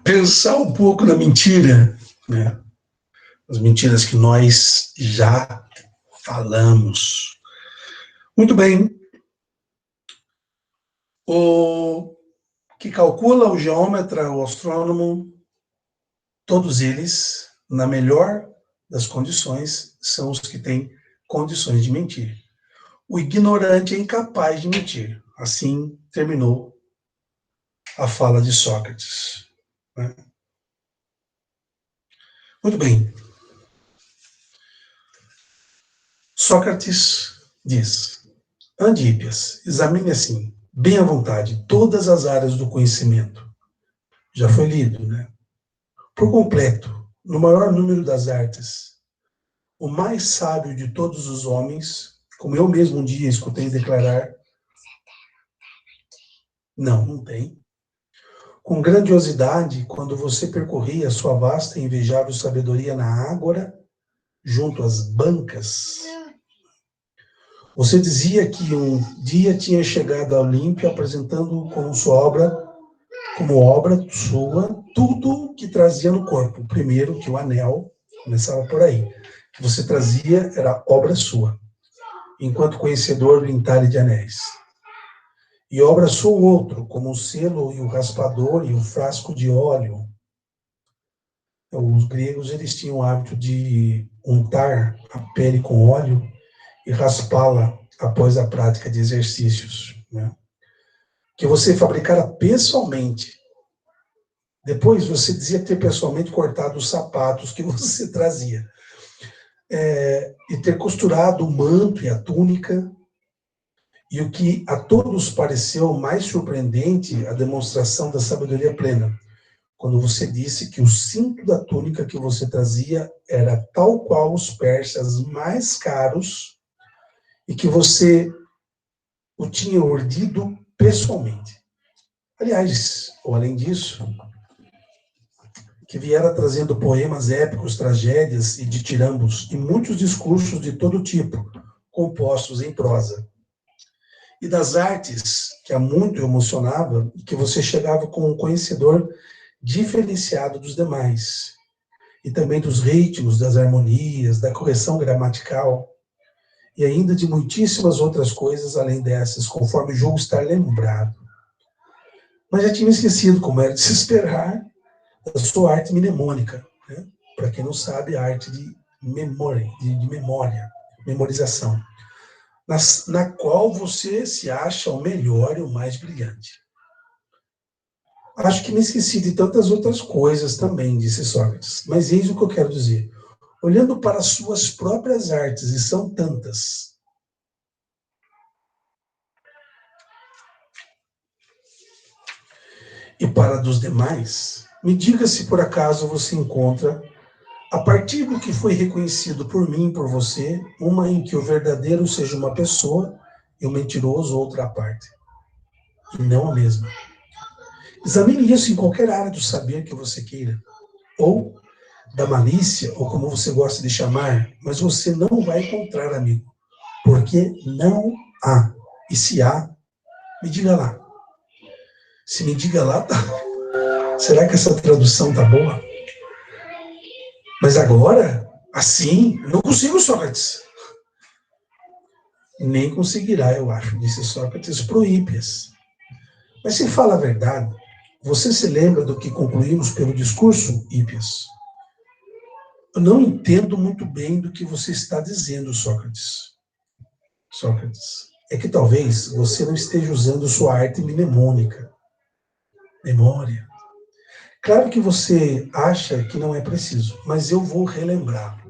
pensar um pouco na mentira, né? As mentiras que nós já falamos. Muito bem. O que calcula, o geômetra, o astrônomo, todos eles, na melhor das condições, são os que têm condições de mentir. O ignorante é incapaz de mentir. Assim terminou a fala de Sócrates. Né? Muito bem. Sócrates diz: ande, Hípias, examine assim, bem à vontade, todas as áreas do conhecimento. Já foi lido, né? Por completo, no maior número das artes, o mais sábio de todos os homens, como eu mesmo um dia escutei declarar, não tem. Com grandiosidade, quando você percorria sua vasta e invejável sabedoria na ágora, junto às bancas, você dizia que um dia tinha chegado a Olímpia apresentando como obra sua, tudo que trazia no corpo. Primeiro, que o anel, começava por aí, que você trazia era obra sua, enquanto conhecedor do entalhe de anéis. E obra sua o outro, como o selo e o raspador e o frasco de óleo. Os gregos, eles tinham o hábito de untar a pele com óleo e raspá-la após a prática de exercícios, né? Que você fabricara pessoalmente. Depois você dizia ter pessoalmente cortado os sapatos que você trazia. E ter costurado o manto e a túnica. E o que a todos pareceu mais surpreendente, a demonstração da sabedoria plena, quando você disse que o cinto da túnica que você trazia era tal qual os persas mais caros e que você o tinha urdido pessoalmente. Aliás, ou além disso, que viera trazendo poemas épicos, tragédias e ditirambos e muitos discursos de todo tipo, compostos em prosa. E das artes, que a muito emocionava, e que você chegava como um conhecedor diferenciado dos demais. E também dos ritmos, das harmonias, da correção gramatical, e ainda de muitíssimas outras coisas além dessas, conforme julgo estar lembrado. Mas já tinha esquecido, como era de se esperar, da sua arte mnemônica, né? Para quem não sabe, a arte de memória, memorização, na qual você se acha o melhor e o mais brilhante. Acho que me esqueci de tantas outras coisas também, disse Sócrates, mas eis o que eu quero dizer. Olhando para as suas próprias artes, e são tantas, e para dos demais, me diga se por acaso você encontra, a partir do que foi reconhecido por mim e por você, uma em que o verdadeiro seja uma pessoa e o mentiroso outra parte, e não a mesma. Examine isso em qualquer área do saber que você queira, ou da malícia, ou como você gosta de chamar, mas você não vai encontrar, amigo, porque não há. E se há, me diga lá. Se me diga lá, tá. Será que essa tradução tá boa? Mas agora, assim, não consigo, Sócrates. Nem conseguirá, eu acho, disse Sócrates pro Hípias. Mas se fala a verdade, você se lembra do que concluímos pelo discurso, Hípias? Eu não entendo muito bem do que você está dizendo, Sócrates. Sócrates, é que talvez você não esteja usando sua arte mnemônica. Memória. Claro que você acha que não é preciso, mas eu vou relembrar.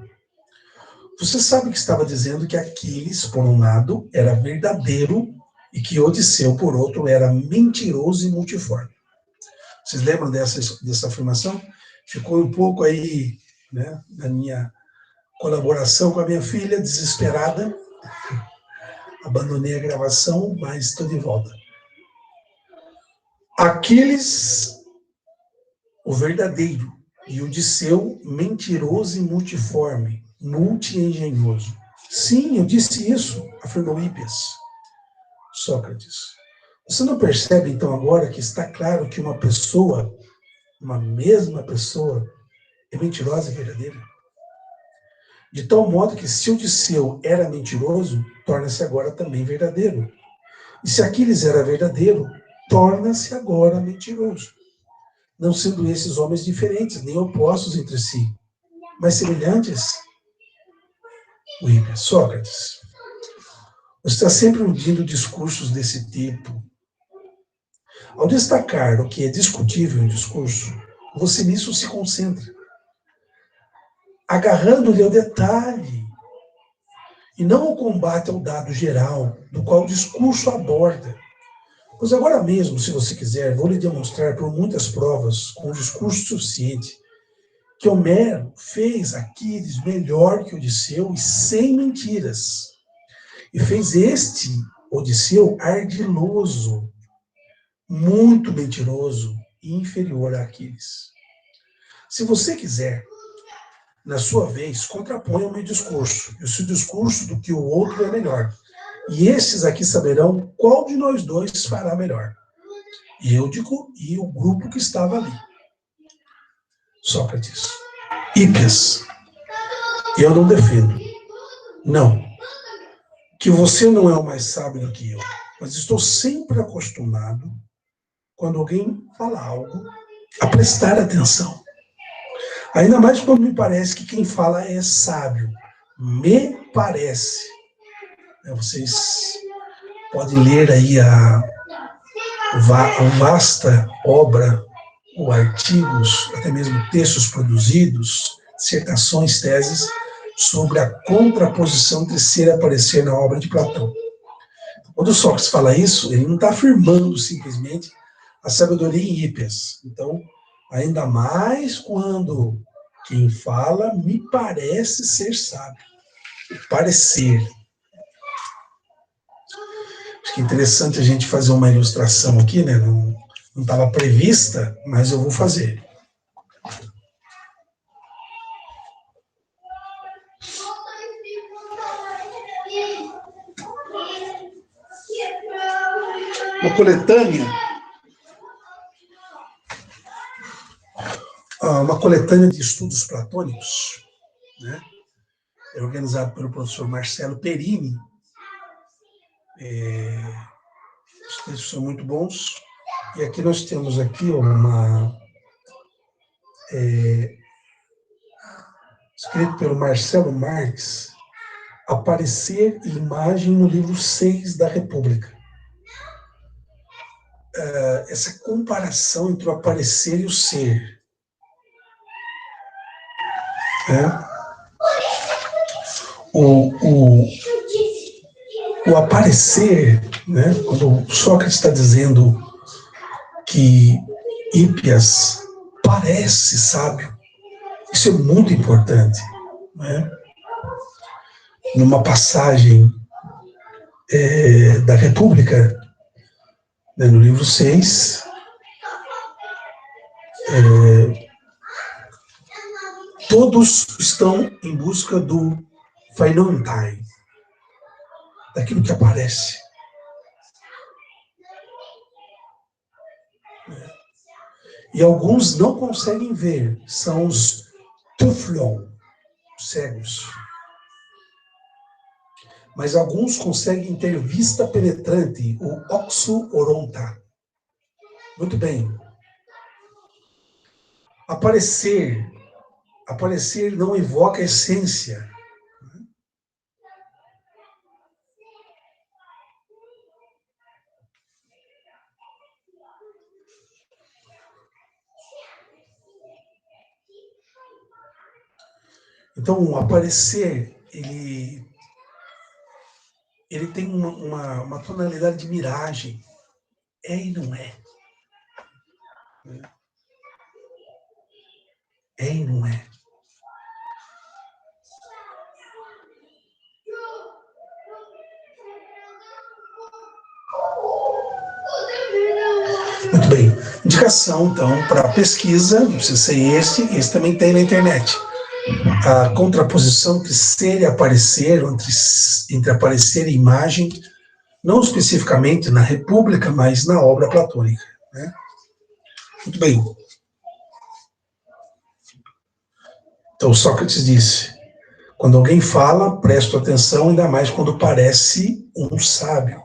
Você sabe que estava dizendo que Aquiles, por um lado, era verdadeiro e que Odisseu, por outro, era mentiroso e multiforme. Vocês lembram dessa afirmação? Ficou um pouco aí, né, na minha colaboração com a minha filha, desesperada. Abandonei a gravação, mas estou de volta. Aquiles, o verdadeiro, e Odisseu, mentiroso e multiforme, multi-engenhoso. Sim, eu disse isso, afirmou Hípias. Sócrates. Você não percebe, então, agora que está claro que uma pessoa, uma mesma pessoa, é mentirosa e verdadeira? De tal modo que se Odisseu era mentiroso, torna-se agora também verdadeiro. E se Aquiles era verdadeiro, torna-se agora mentiroso. Não sendo esses homens diferentes, nem opostos entre si, mas semelhantes. Sócrates, você está sempre ouvindo discursos desse tipo. Ao destacar o que é discutível em discurso, você nisso se concentra, agarrando-lhe ao detalhe, e não ao combate ao dado geral, do qual o discurso aborda. Pois agora mesmo, se você quiser, vou lhe demonstrar por muitas provas, com um discurso suficiente, que Homero fez Aquiles melhor que Odisseu e sem mentiras. E fez este Odisseu ardiloso, muito mentiroso e inferior a Aquiles. Se você quiser, na sua vez, contraponha o meu discurso, e o seu discurso do que o outro é melhor. E estes aqui saberão qual de nós dois fará melhor. Eúdico e o grupo que estava ali. Sócrates. Hípias. Eu não defendo. Não. Que você não é o mais sábio do que eu. Mas estou sempre acostumado, quando alguém fala algo, a prestar atenção. Ainda mais quando me parece que quem fala é sábio. Me parece. Vocês podem ler aí a vasta obra, ou artigos, até mesmo textos produzidos, dissertações, teses, sobre a contraposição entre ser e aparecer na obra de Platão. Quando Sócrates fala isso, ele não está afirmando simplesmente a sabedoria em Hípias. Então, ainda mais quando quem fala me parece ser sábio. Parecer. Acho que é interessante a gente fazer uma ilustração aqui, né? Não estava prevista, mas eu vou fazer. Uma coletânea de estudos platônicos, né? É organizado pelo professor Marcelo Perini. Os textos são muito bons. E aqui nós temos aqui escrito pelo Marcelo Marques, Aparecer e Imagem no livro 6 da República. Essa comparação entre o aparecer e o ser. O aparecer, né, quando Sócrates está dizendo que Hípias parece sábio, isso é muito importante. Né? Numa passagem da República, né, no livro 6, todos estão em busca do Phenomentai, daquilo que aparece. E alguns não conseguem ver, são os Tuflon, cegos. Mas alguns conseguem ter vista penetrante, o Oxu-Oronta. Muito bem. Aparecer não evoca a essência. Então, o aparecer, ele tem uma tonalidade de miragem. É e não é. É e não é. Muito bem. Indicação, então, para pesquisa, não precisa ser esse também tem na internet. A contraposição entre ser e aparecer, entre aparecer e imagem, Não especificamente na República, mas na obra platônica, né? Muito bem. Então, Sócrates disse, quando alguém fala, presto atenção, ainda mais quando parece um sábio.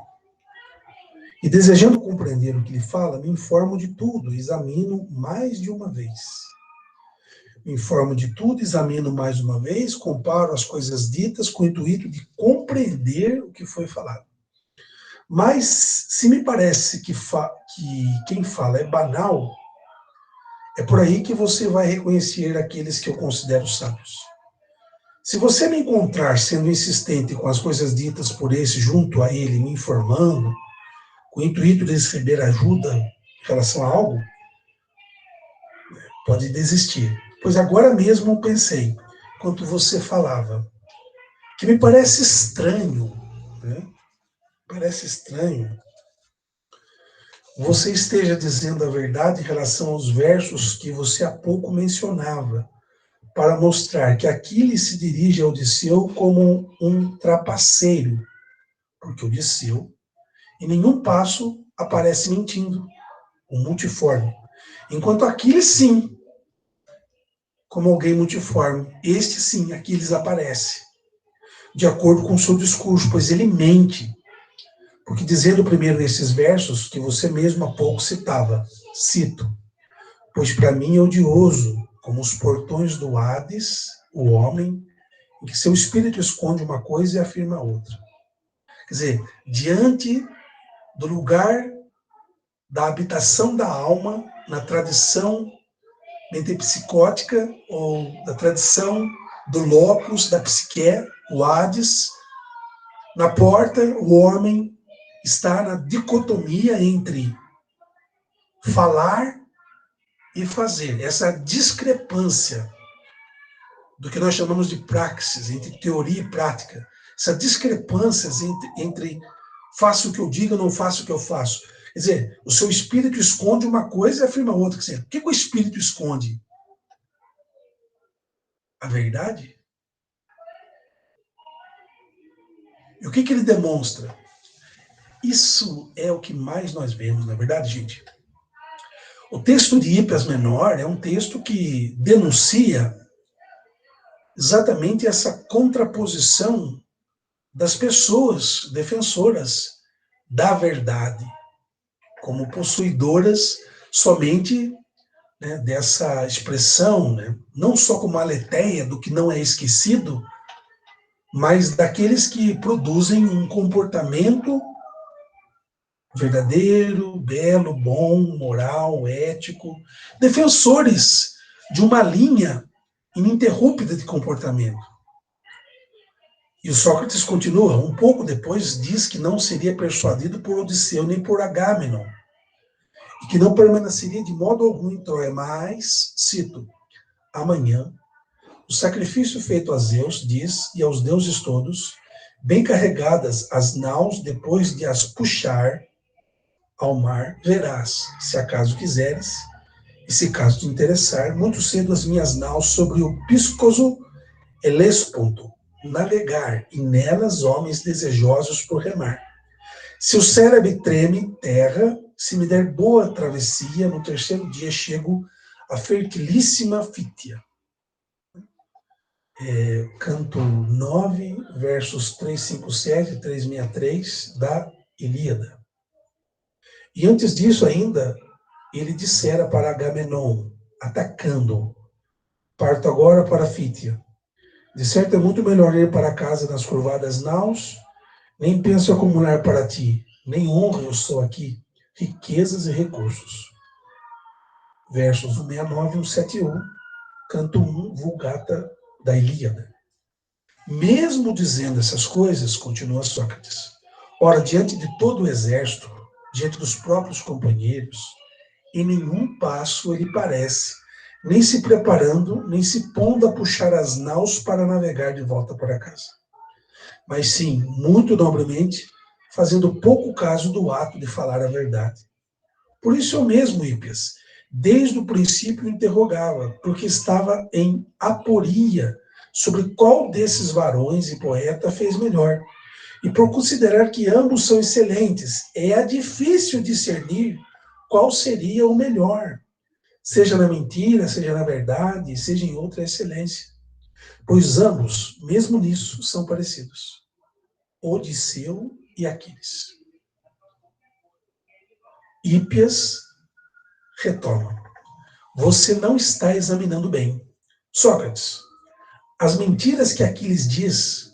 E desejando compreender o que ele fala, me informo de tudo, examino mais de uma vez. Me informo de tudo, examino mais uma vez, comparo as coisas ditas com o intuito de compreender o que foi falado. Mas, se me parece que quem fala é banal, é por aí que você vai reconhecer aqueles que eu considero sábios. Se você me encontrar sendo insistente com as coisas ditas por esse junto a ele, me informando, com o intuito de receber ajuda em relação a algo, pode desistir. Pois agora mesmo pensei, enquanto você falava, que me parece estranho, né? Parece estranho você esteja dizendo a verdade em relação aos versos que você há pouco mencionava, para mostrar que Aquiles se dirige ao Odisseu como um trapaceiro, porque Odisseu, em nenhum passo, aparece mentindo, um multiforme. Enquanto Aquiles, sim, como alguém multiforme. Este, sim, Aquiles aparece, de acordo com o seu discurso, pois ele mente. Porque dizendo primeiro nesses versos, que você mesmo há pouco citava, cito, pois para mim é odioso, como os portões do Hades, o homem, em que seu espírito esconde uma coisa e afirma outra. Quer dizer, diante do lugar da habitação da alma, na tradição metempsicótica, ou da tradição do locus, da psique, o Hades, na porta, o homem está na dicotomia entre falar e fazer. Essa discrepância do que nós chamamos de praxis, entre teoria e prática. Essa discrepância entre faço o que eu digo e não faço o que eu faço. Quer dizer, o seu espírito esconde uma coisa e afirma outra. Quer dizer, o que o espírito esconde? A verdade? E o que ele demonstra? Isso é o que mais nós vemos, na verdade, gente. O texto de Hípias Menor é um texto que denuncia exatamente essa contraposição das pessoas defensoras da verdade, como possuidoras somente, né, dessa expressão, né, não só como aletheia do que não é esquecido, mas daqueles que produzem um comportamento verdadeiro, belo, bom, moral, ético, defensores de uma linha ininterrupta de comportamento. E o Sócrates continua, um pouco depois diz que não seria persuadido por Odisseu nem por Agamenon, e que não permaneceria de modo algum em Troia, mas, cito, amanhã, o sacrifício feito a Zeus, diz, e aos deuses todos, bem carregadas as naus, depois de as puxar ao mar, verás, se acaso quiseres, e se caso te interessar, muito cedo as minhas naus sobre o Piscoso Helesponto, navegar, e nelas homens desejosos por remar. Se o cérebro treme terra, se me der boa travessia, no terceiro dia chego à fertilíssima Fítia. Canto 9, versos 357 e 363 da Ilíada. E antes disso ainda, ele dissera para Agamenon, atacando, parto agora para Fítia. De certo é muito melhor ir para casa nas curvadas naus, nem penso acumular para ti, nem honra eu sou aqui, riquezas e recursos. Versos 169 e 171, canto 1, Vulgata da Ilíada. Mesmo dizendo essas coisas, continua Sócrates, ora, diante de todo o exército, diante dos próprios companheiros, em nenhum passo ele parece, nem se preparando, nem se pondo a puxar as naus para navegar de volta para casa. Mas sim, muito nobremente, fazendo pouco caso do ato de falar a verdade. Por isso eu mesmo, Hípias, desde o princípio interrogava, porque estava em aporia sobre qual desses varões e poeta fez melhor. E por considerar que ambos são excelentes, é difícil discernir qual seria o melhor, seja na mentira, seja na verdade, seja em outra excelência. Pois ambos, mesmo nisso, são parecidos. Odisseu e Aquiles. Hípias retoma. Você não está examinando bem. Sócrates, as mentiras que Aquiles diz,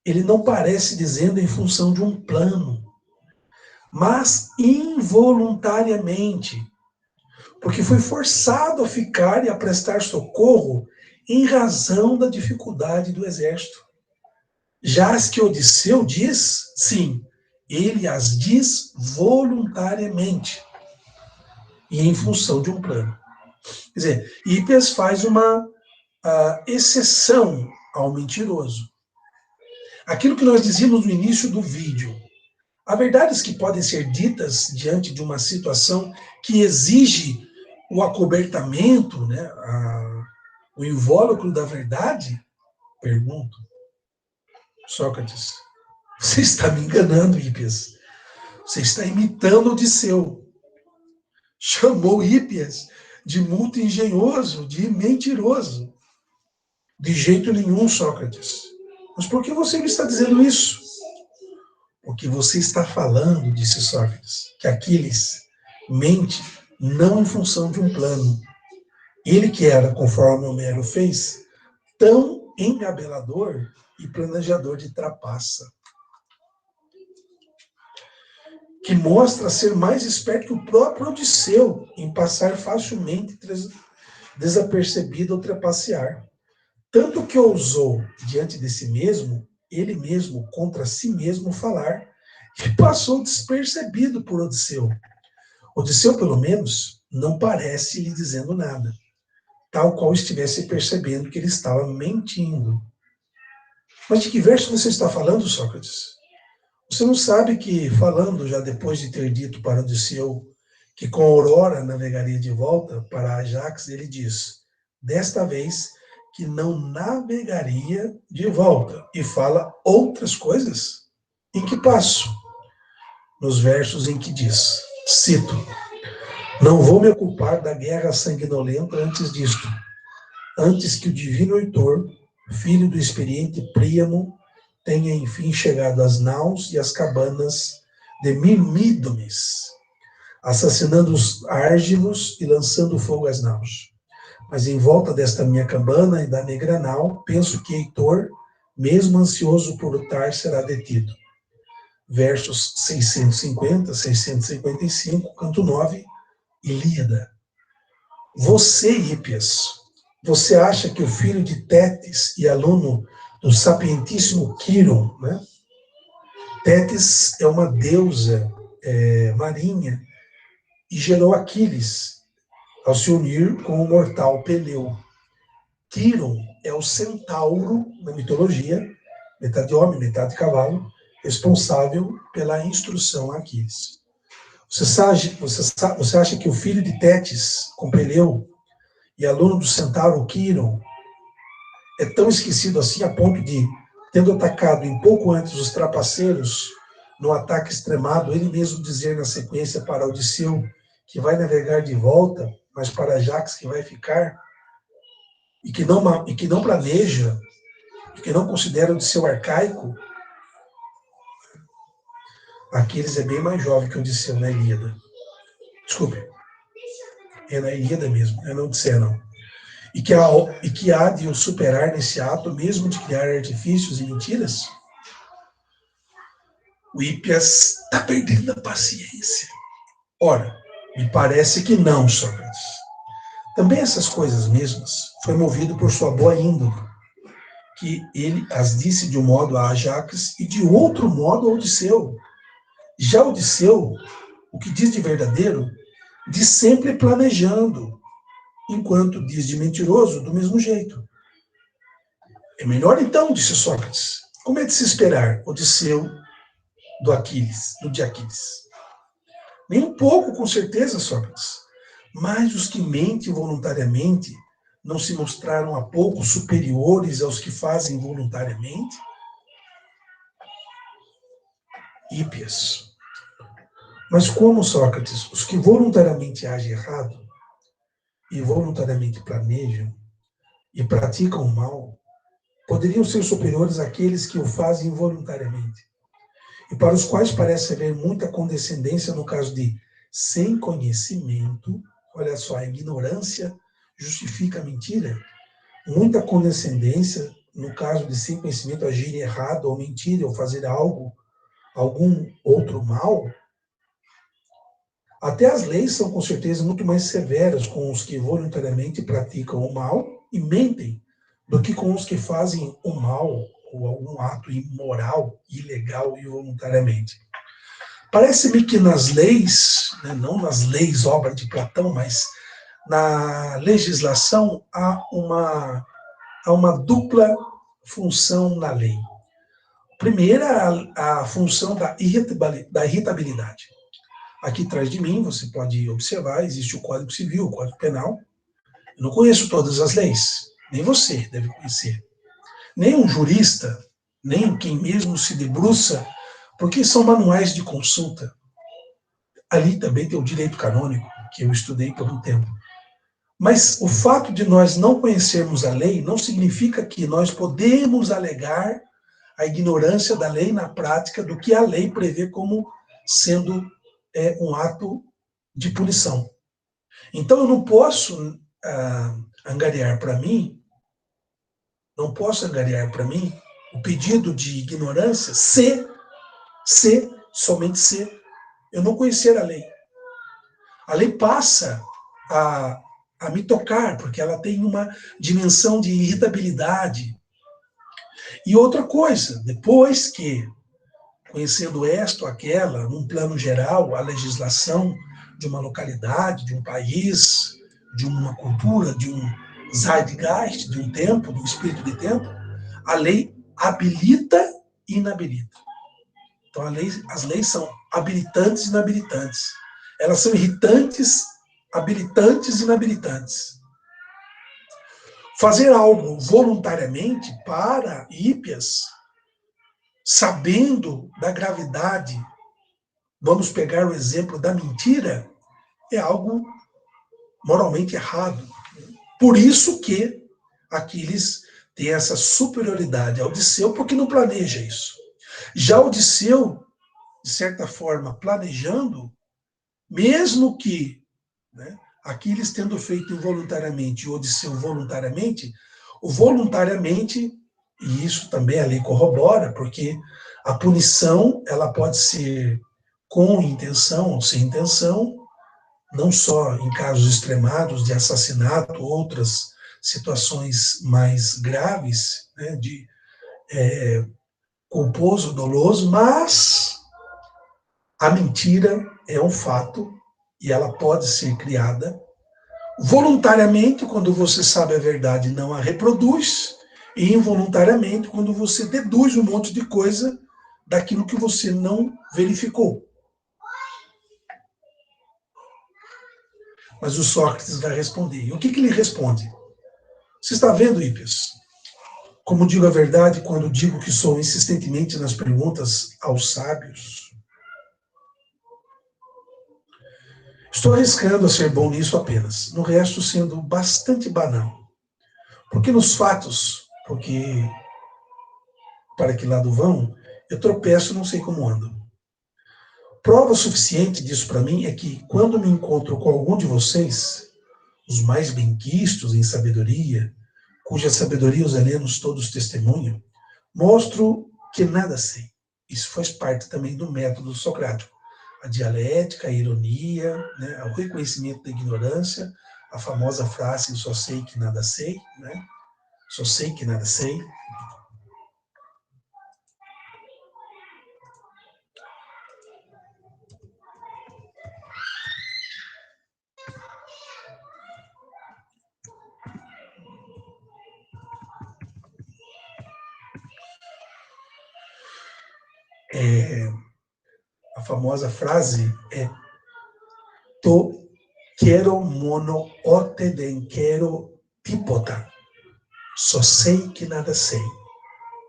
ele não parece dizendo em função de um plano, mas involuntariamente, porque foi forçado a ficar e a prestar socorro em razão da dificuldade do exército. Já as que Odisseu diz, sim, ele as diz voluntariamente e em função de um plano. Quer dizer, Hípias faz uma exceção ao mentiroso. Aquilo que nós dizíamos no início do vídeo, há verdades que podem ser ditas diante de uma situação que exige o acobertamento, né, o invólucro da verdade? Pergunto. Sócrates, você está me enganando, Hípias. Você está imitando Odisseu. Chamou Hípias de muito engenhoso, de mentiroso. De jeito nenhum, Sócrates. Mas por que você me está dizendo isso? Porque você está falando, disse Sócrates, que Aquiles mente não em função de um plano. Ele que era, conforme Homero fez, tão engabelador e planejador de trapaça, que mostra ser mais esperto que o próprio Odisseu em passar facilmente desapercebido ou trapacear. Tanto que ousou, diante de si mesmo, ele mesmo contra si mesmo falar, e passou despercebido por Odisseu. Odisseu, pelo menos, não parece lhe dizendo nada, tal qual estivesse percebendo que ele estava mentindo. Mas de que verso você está falando, Sócrates? Você não sabe que, falando já depois de ter dito para Odisseu que com Aurora navegaria de volta para Ajax, ele diz, desta vez, que não navegaria de volta, e fala outras coisas? Em que passo? Nos versos em que diz, cito, não vou me ocupar da guerra sanguinolenta antes disto, antes que o divino Heitor, filho do experiente Príamo, tenha enfim chegado às naus e às cabanas de Mirmídones, assassinando os árgilos e lançando fogo às naus. Mas em volta desta minha cabana e da negra nau, penso que Heitor, mesmo ansioso por lutar, será detido. Versos 650, 655, canto 9, Ilíada. Você, Hípias, você acha que o filho de Tétis e aluno do sapientíssimo Quiron, né? Tétis é uma deusa marinha e gerou Aquiles ao se unir com o mortal Peleu. Quiron é o centauro na mitologia, metade homem, metade cavalo, responsável pela instrução a Aquiles. Você acha que o filho de Tétis, com Peleu, e aluno do centauro Quiron, é tão esquecido assim a ponto de, tendo atacado em pouco antes os trapaceiros, no ataque extremado, ele mesmo dizer na sequência para Odisseu que vai navegar de volta, mas para Ajax que vai ficar, e que não planeja, e que não considera Odisseu arcaico? Aquiles é bem mais jovem que Odisseu na Ilíada. Desculpe, é na Ilíada mesmo, é na Odisseia não. E que há de o superar nesse ato mesmo de criar artifícios e mentiras? O Hípias está perdendo a paciência. Ora, me parece que não, Sócrates. Também essas coisas mesmas foi movido por sua boa índole, que ele as disse de um modo a Ajax e de outro modo a Odisseu. Já Odisseu, o que diz de verdadeiro, diz sempre planejando, enquanto diz de mentiroso do mesmo jeito. É melhor então, disse Sócrates. Como é de se esperar, Odisseu do de Aquiles? Nem um pouco, com certeza, Sócrates. Mas os que mentem voluntariamente não se mostraram há pouco superiores aos que fazem voluntariamente? ípias. Mas como, Sócrates, os que voluntariamente agem errado e voluntariamente planejam e praticam o mal, poderiam ser superiores àqueles que o fazem involuntariamente, e para os quais parece haver muita condescendência no caso de sem conhecimento, olha só, a ignorância justifica a mentira, muita condescendência no caso de sem conhecimento agir errado ou mentir ou fazer algo, algum outro mal. Até as leis são, com certeza, muito mais severas com os que voluntariamente praticam o mal e mentem do que com os que fazem o mal ou algum ato imoral, ilegal e voluntariamente. Parece-me que nas leis, né, não nas leis obra de Platão, mas na legislação há uma dupla função na lei. Primeira, a função da irritabilidade. Aqui atrás de mim, você pode observar, existe o Código Civil, o Código Penal. Eu não conheço todas as leis, nem você deve conhecer. Nem um jurista, nem quem mesmo se debruça, porque são manuais de consulta. Ali também tem o direito canônico, que eu estudei por um tempo. Mas o fato de nós não conhecermos a lei não significa que nós podemos alegar a ignorância da lei na prática do que a lei prevê como sendo um ato de punição. Então eu não posso angariar para mim, o pedido de ignorância somente se eu não conhecer a lei. A lei passa a me tocar, porque ela tem uma dimensão de irritabilidade. E outra coisa, depois que, conhecendo esta ou aquela, num plano geral, a legislação de uma localidade, de um país, de uma cultura, de um zeitgeist, de um tempo, de um espírito de tempo, a lei habilita e inabilita. Então, as leis são habilitantes e inabilitantes. Elas são irritantes, habilitantes e inabilitantes. Fazer algo voluntariamente para ípias, sabendo da gravidade, vamos pegar o exemplo da mentira, é algo moralmente errado. Por isso que Aquiles tem essa superioridade a Odisseu, porque não planeja isso. Já Odisseu, de certa forma, planejando, mesmo que, né, Aquiles tendo feito involuntariamente e Odisseu voluntariamente, o voluntariamente, e isso também a lei corrobora, porque a punição ela pode ser com intenção ou sem intenção, não só em casos extremados de assassinato, outras situações mais graves, né, de culposo, doloso, mas a mentira é um fato e ela pode ser criada voluntariamente, quando você sabe a verdade e não a reproduz, e involuntariamente, quando você deduz um monte de coisa daquilo que você não verificou. Mas o Sócrates vai responder. E o que ele responde? Você está vendo, Hípias? Como digo a verdade quando digo que sou insistentemente nas perguntas aos sábios? Estou arriscando a ser bom nisso apenas, no resto sendo bastante banal. Porque nos fatos, porque para que lado vão, eu tropeço e não sei como ando. Prova suficiente disso para mim é que, quando me encontro com algum de vocês, os mais benquistos em sabedoria, cuja sabedoria os helenos todos testemunham, mostro que nada sei. Isso faz parte também do método socrático. A dialética, a ironia, né, o reconhecimento da ignorância, a famosa frase, só sei que nada sei, né? Só sei que nada sei. A famosa frase é to quero mono ote den quero tipota. Só sei que nada sei.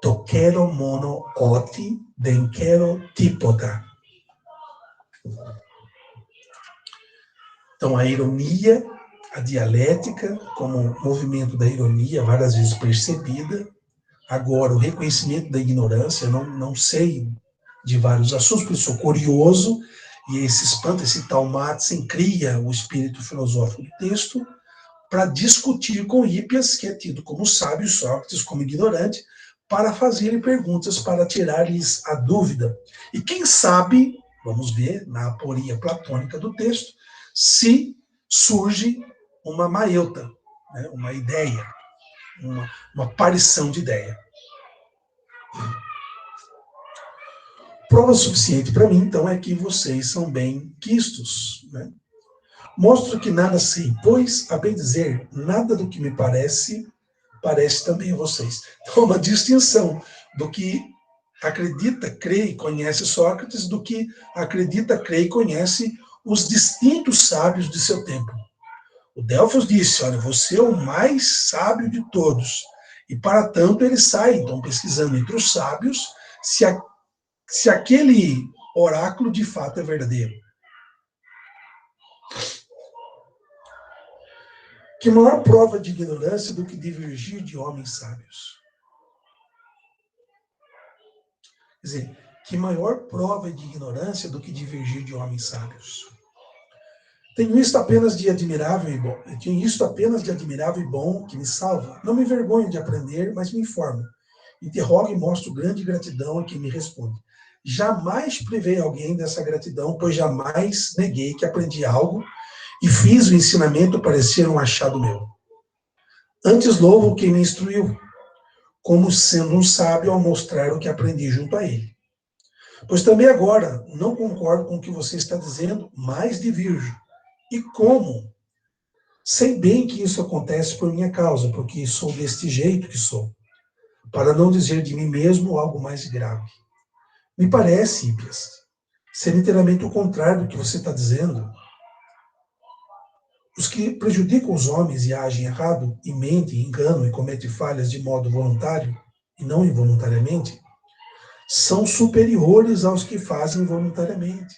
To quero mono oti, den quero típoda. Então, a ironia, a dialética, como movimento da ironia, várias vezes percebida. Agora, o reconhecimento da ignorância, não sei de vários assuntos, porque sou curioso, e esse espanto, esse Talmatzen cria o espírito filosófico do texto para discutir com Hípias, que é tido como sábio, Sócrates como ignorante, para fazerem perguntas, para tirar-lhes a dúvida. E quem sabe, vamos ver na aporia platônica do texto, se surge uma maeuta, né, uma ideia, uma aparição de ideia. Prova suficiente para mim, então, é que vocês são bem quistos, né? Mostro que nada sei, pois, a bem dizer, nada do que me parece também a vocês. Então, uma distinção do que acredita, crê e conhece Sócrates, do que acredita, crê e conhece os distintos sábios de seu tempo. O Delfos disse, olha, você é o mais sábio de todos. E, para tanto, ele sai, então, pesquisando entre os sábios, se aquele oráculo de fato é verdadeiro. Que maior prova de ignorância do que divergir de homens sábios? Quer dizer, que maior prova de ignorância do que divergir de homens sábios? Tenho isto apenas de admirável e bom. Tenho isto apenas de admirável e bom que me salva. Não me envergonho de aprender, mas me informo. Interrogo e mostro grande gratidão a quem me responde. Jamais privei alguém dessa gratidão, pois jamais neguei que aprendi algo e fiz o ensinamento parecer um achado meu. Antes louvo quem me instruiu, como sendo um sábio ao mostrar o que aprendi junto a ele. Pois também agora não concordo com o que você está dizendo, mas divirjo. E como? Sei bem que isso acontece por minha causa, porque sou deste jeito que sou, para não dizer de mim mesmo algo mais grave. Me parece, Hípias, ser inteiramente o contrário do que você está dizendo. Os que prejudicam os homens e agem errado, e mentem, enganam e cometem falhas de modo voluntário, e não involuntariamente, são superiores aos que fazem voluntariamente.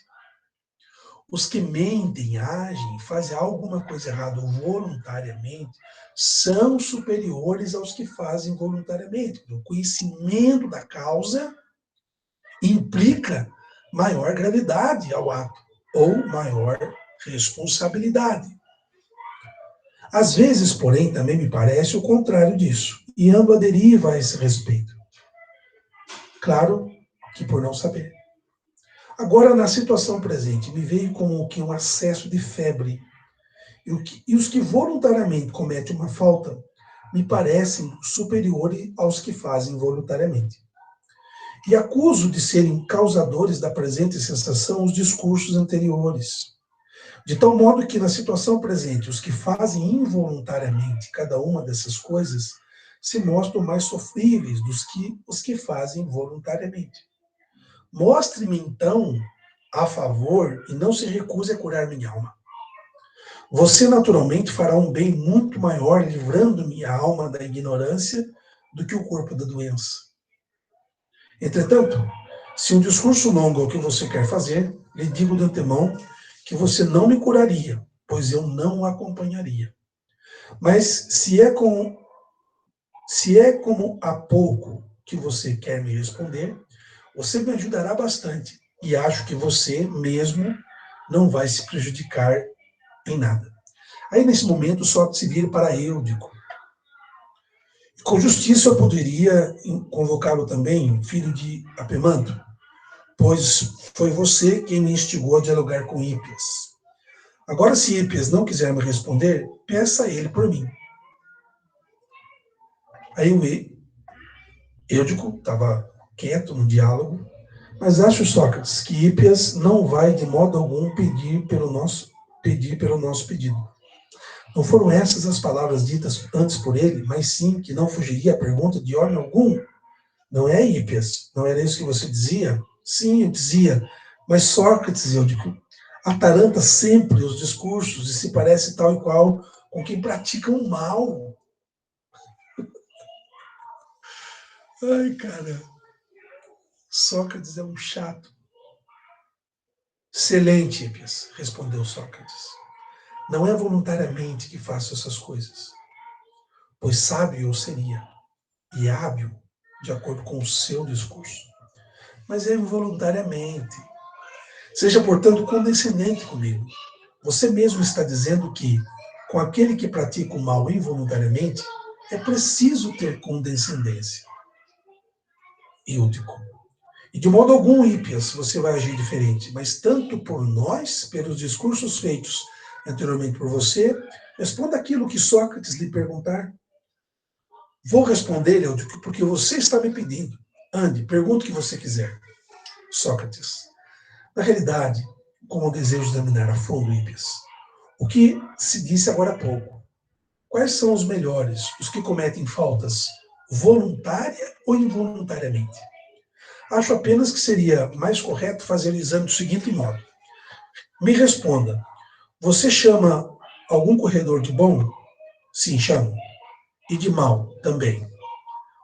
Os que mentem, agem, fazem alguma coisa errada voluntariamente, são superiores aos que fazem voluntariamente. O conhecimento da causa implica maior gravidade ao ato, ou maior responsabilidade. Às vezes, porém, também me parece o contrário disso, e ando à deriva a esse respeito. Claro que por não saber. Agora, na situação presente, me veio como que um acesso de febre, e os que voluntariamente cometem uma falta me parecem superiores aos que fazem voluntariamente. E acuso de serem causadores da presente sensação os discursos anteriores. De tal modo que, na situação presente, os que fazem involuntariamente cada uma dessas coisas se mostram mais sofríveis do que os que fazem voluntariamente. Mostre-me, então, a favor e não se recuse a curar minha alma. Você, naturalmente, fará um bem muito maior livrando minha alma da ignorância do que o corpo da doença. Entretanto, se um discurso longo é o que você quer fazer, lhe digo de antemão que você não me curaria, pois eu não o acompanharia. Mas se é como há pouco que você quer me responder, você me ajudará bastante e acho que você mesmo não vai se prejudicar em nada. Aí, nesse momento, Sócrates se vira para Eúdico. Com justiça eu poderia convocá-lo também, filho de Apemanto, pois foi você quem me instigou a dialogar com Hípias. Agora, se Hípias não quiser me responder, peça a ele por mim. Aí o Eúdico estava quieto no diálogo, mas acho, Sócrates, que Hípias não vai de modo algum pedir pelo nosso pedido. Não foram essas as palavras ditas antes por ele, mas sim que não fugiria a pergunta de homem algum. Não é, Hípias? Não era isso que você dizia? Sim, eu dizia. Mas Sócrates, eu digo, ataranta sempre os discursos e se parece tal e qual com quem pratica o mal. Ai, cara. Sócrates é um chato. Excelente, Hippias, respondeu Sócrates. Não é voluntariamente que faço essas coisas, pois sábio eu seria, e hábil, de acordo com o seu discurso. Mas é involuntariamente. Seja, portanto, condescendente comigo. Você mesmo está dizendo que, com aquele que pratica o mal involuntariamente, é preciso ter condescendência. Íudico. E de modo algum, Hippias, você vai agir diferente, mas tanto por nós, pelos discursos feitos anteriormente por você, responda aquilo que Sócrates lhe perguntar. Vou responder, Íudico, porque você está me pedindo. Ande, pergunte o que você quiser. Sócrates. Na realidade, como eu desejo examinar a fundo, Hippias, o que se disse agora há pouco. Quais são os melhores, os que cometem faltas voluntária ou involuntariamente? Acho apenas que seria mais correto fazer o exame do seguinte modo. Me responda, você chama algum corredor de bom? Sim, chamo. E de mal também.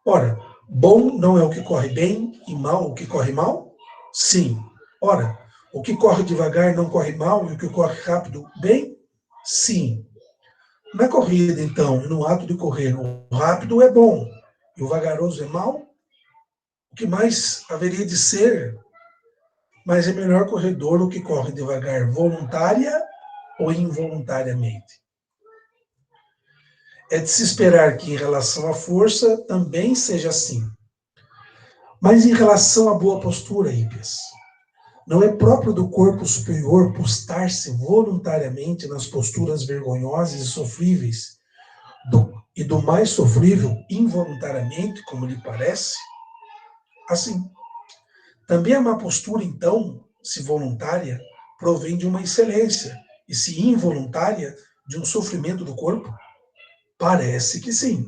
Ora, bom não é o que corre bem e mal o que corre mal? Sim. Ora, o que corre devagar não corre mal e o que corre rápido bem? Sim. Na corrida, então, no ato de correr, o rápido é bom e o vagaroso é mal? O que mais haveria de ser? Mas é melhor corredor o que corre devagar voluntária ou involuntariamente. É de se esperar que, em relação à força, também seja assim. Mas em relação à boa postura, Hippias, não é próprio do corpo superior postar-se voluntariamente nas posturas vergonhosas e sofríveis, e do mais sofrível involuntariamente, como lhe parece? Assim, também a má postura, então, se voluntária, provém de uma excelência, e se involuntária, de um sofrimento do corpo? Parece que sim.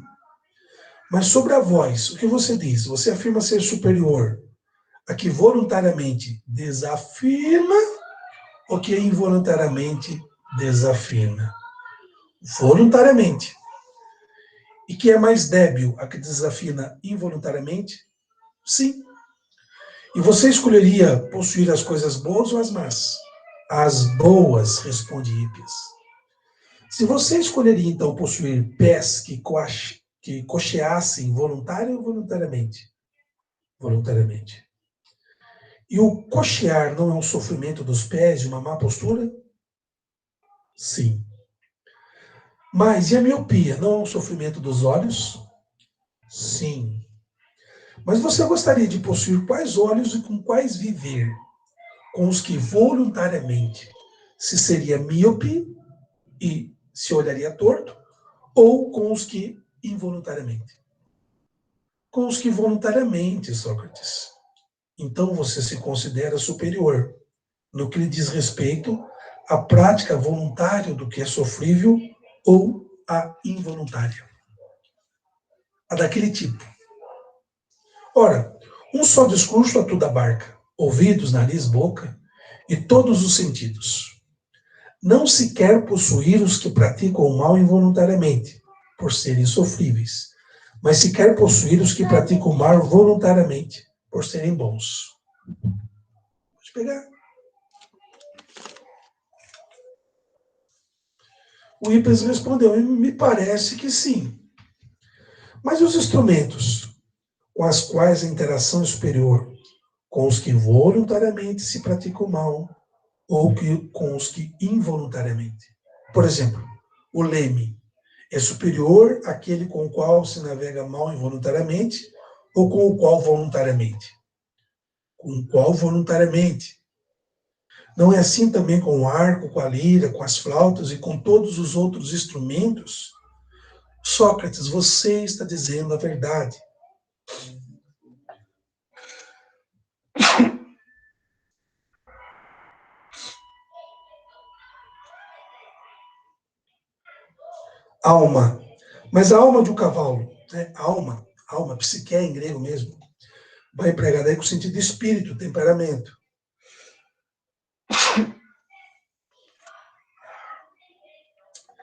Mas sobre a voz, o que você diz? Você afirma ser superior a que voluntariamente desafina ou que involuntariamente desafina? Voluntariamente. E que é mais débil a que desafina involuntariamente? Sim. E você escolheria possuir as coisas boas ou as más? As boas, responde Hippias. Se você escolheria, então, possuir pés que cocheassem voluntário ou voluntariamente? Voluntariamente. E o cochear não é um sofrimento dos pés de uma má postura? Sim. Mas e a miopia não é um sofrimento dos olhos? Sim. Mas você gostaria de possuir quais olhos e com quais viver? Com os que voluntariamente se seria míope e se olharia torto, ou com os que involuntariamente? Com os que voluntariamente, Sócrates. Então você se considera superior no que lhe diz respeito à prática voluntária do que é sofrível ou a involuntária. A daquele tipo. Ora, um só discurso a tudo abarca, ouvidos, nariz, boca e todos os sentidos. Não se quer possuir os que praticam o mal involuntariamente, por serem sofríveis, mas se quer possuir os que praticam o mal voluntariamente, por serem bons. Pode pegar. O Hippias respondeu, me parece que sim. Mas os instrumentos com os quais a interação é superior, com os que voluntariamente se praticam o mal, ou com os que involuntariamente? Por exemplo, o leme é superior àquele com o qual se navega mal involuntariamente ou com o qual voluntariamente? Com o qual voluntariamente. Não é assim também com o arco, com a lira, com as flautas e com todos os outros instrumentos? Sócrates, você está dizendo a verdade. Alma. Mas a alma de um cavalo, né? Alma, psique em grego mesmo, vai empregada aí com o sentido de espírito, temperamento.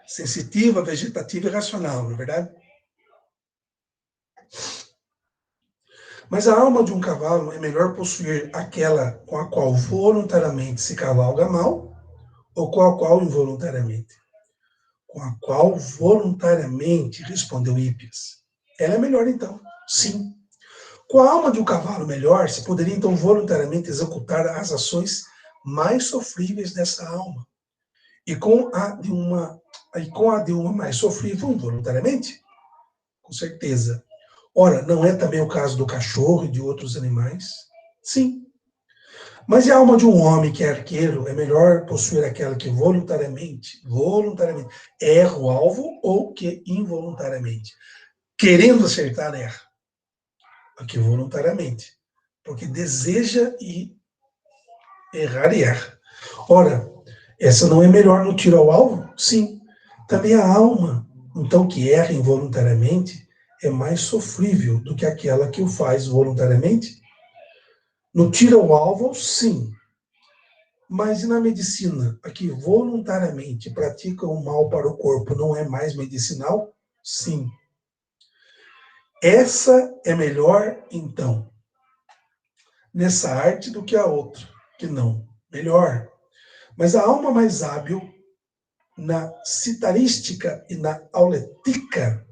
Sensitiva, vegetativa e racional, não é verdade? Mas a alma de um cavalo é melhor possuir aquela com a qual voluntariamente se cavalga mal ou com a qual involuntariamente? Com a qual voluntariamente, respondeu Hípias. Ela é melhor então, sim. Com a alma de um cavalo melhor, se poderia então voluntariamente executar as ações mais sofríveis dessa alma. E com a de uma mais sofrível, involuntariamente? Com certeza. Ora, não é também o caso do cachorro e de outros animais? Sim. Mas e a alma de um homem que é arqueiro? É melhor possuir aquela que voluntariamente erra o alvo ou que involuntariamente, querendo acertar, erra? Aqui voluntariamente, porque deseja e errar e erra. Ora, essa não é melhor no tiro ao alvo? Sim. Também a alma, então, que erra involuntariamente, é mais sofrível do que aquela que o faz voluntariamente? No tiro ao alvo, sim. Mas e na medicina? A que voluntariamente pratica o mal para o corpo não é mais medicinal? Sim. Essa é melhor, então, nessa arte do que a outra, que não. Melhor. Mas a alma mais hábil na citarística e na aulética,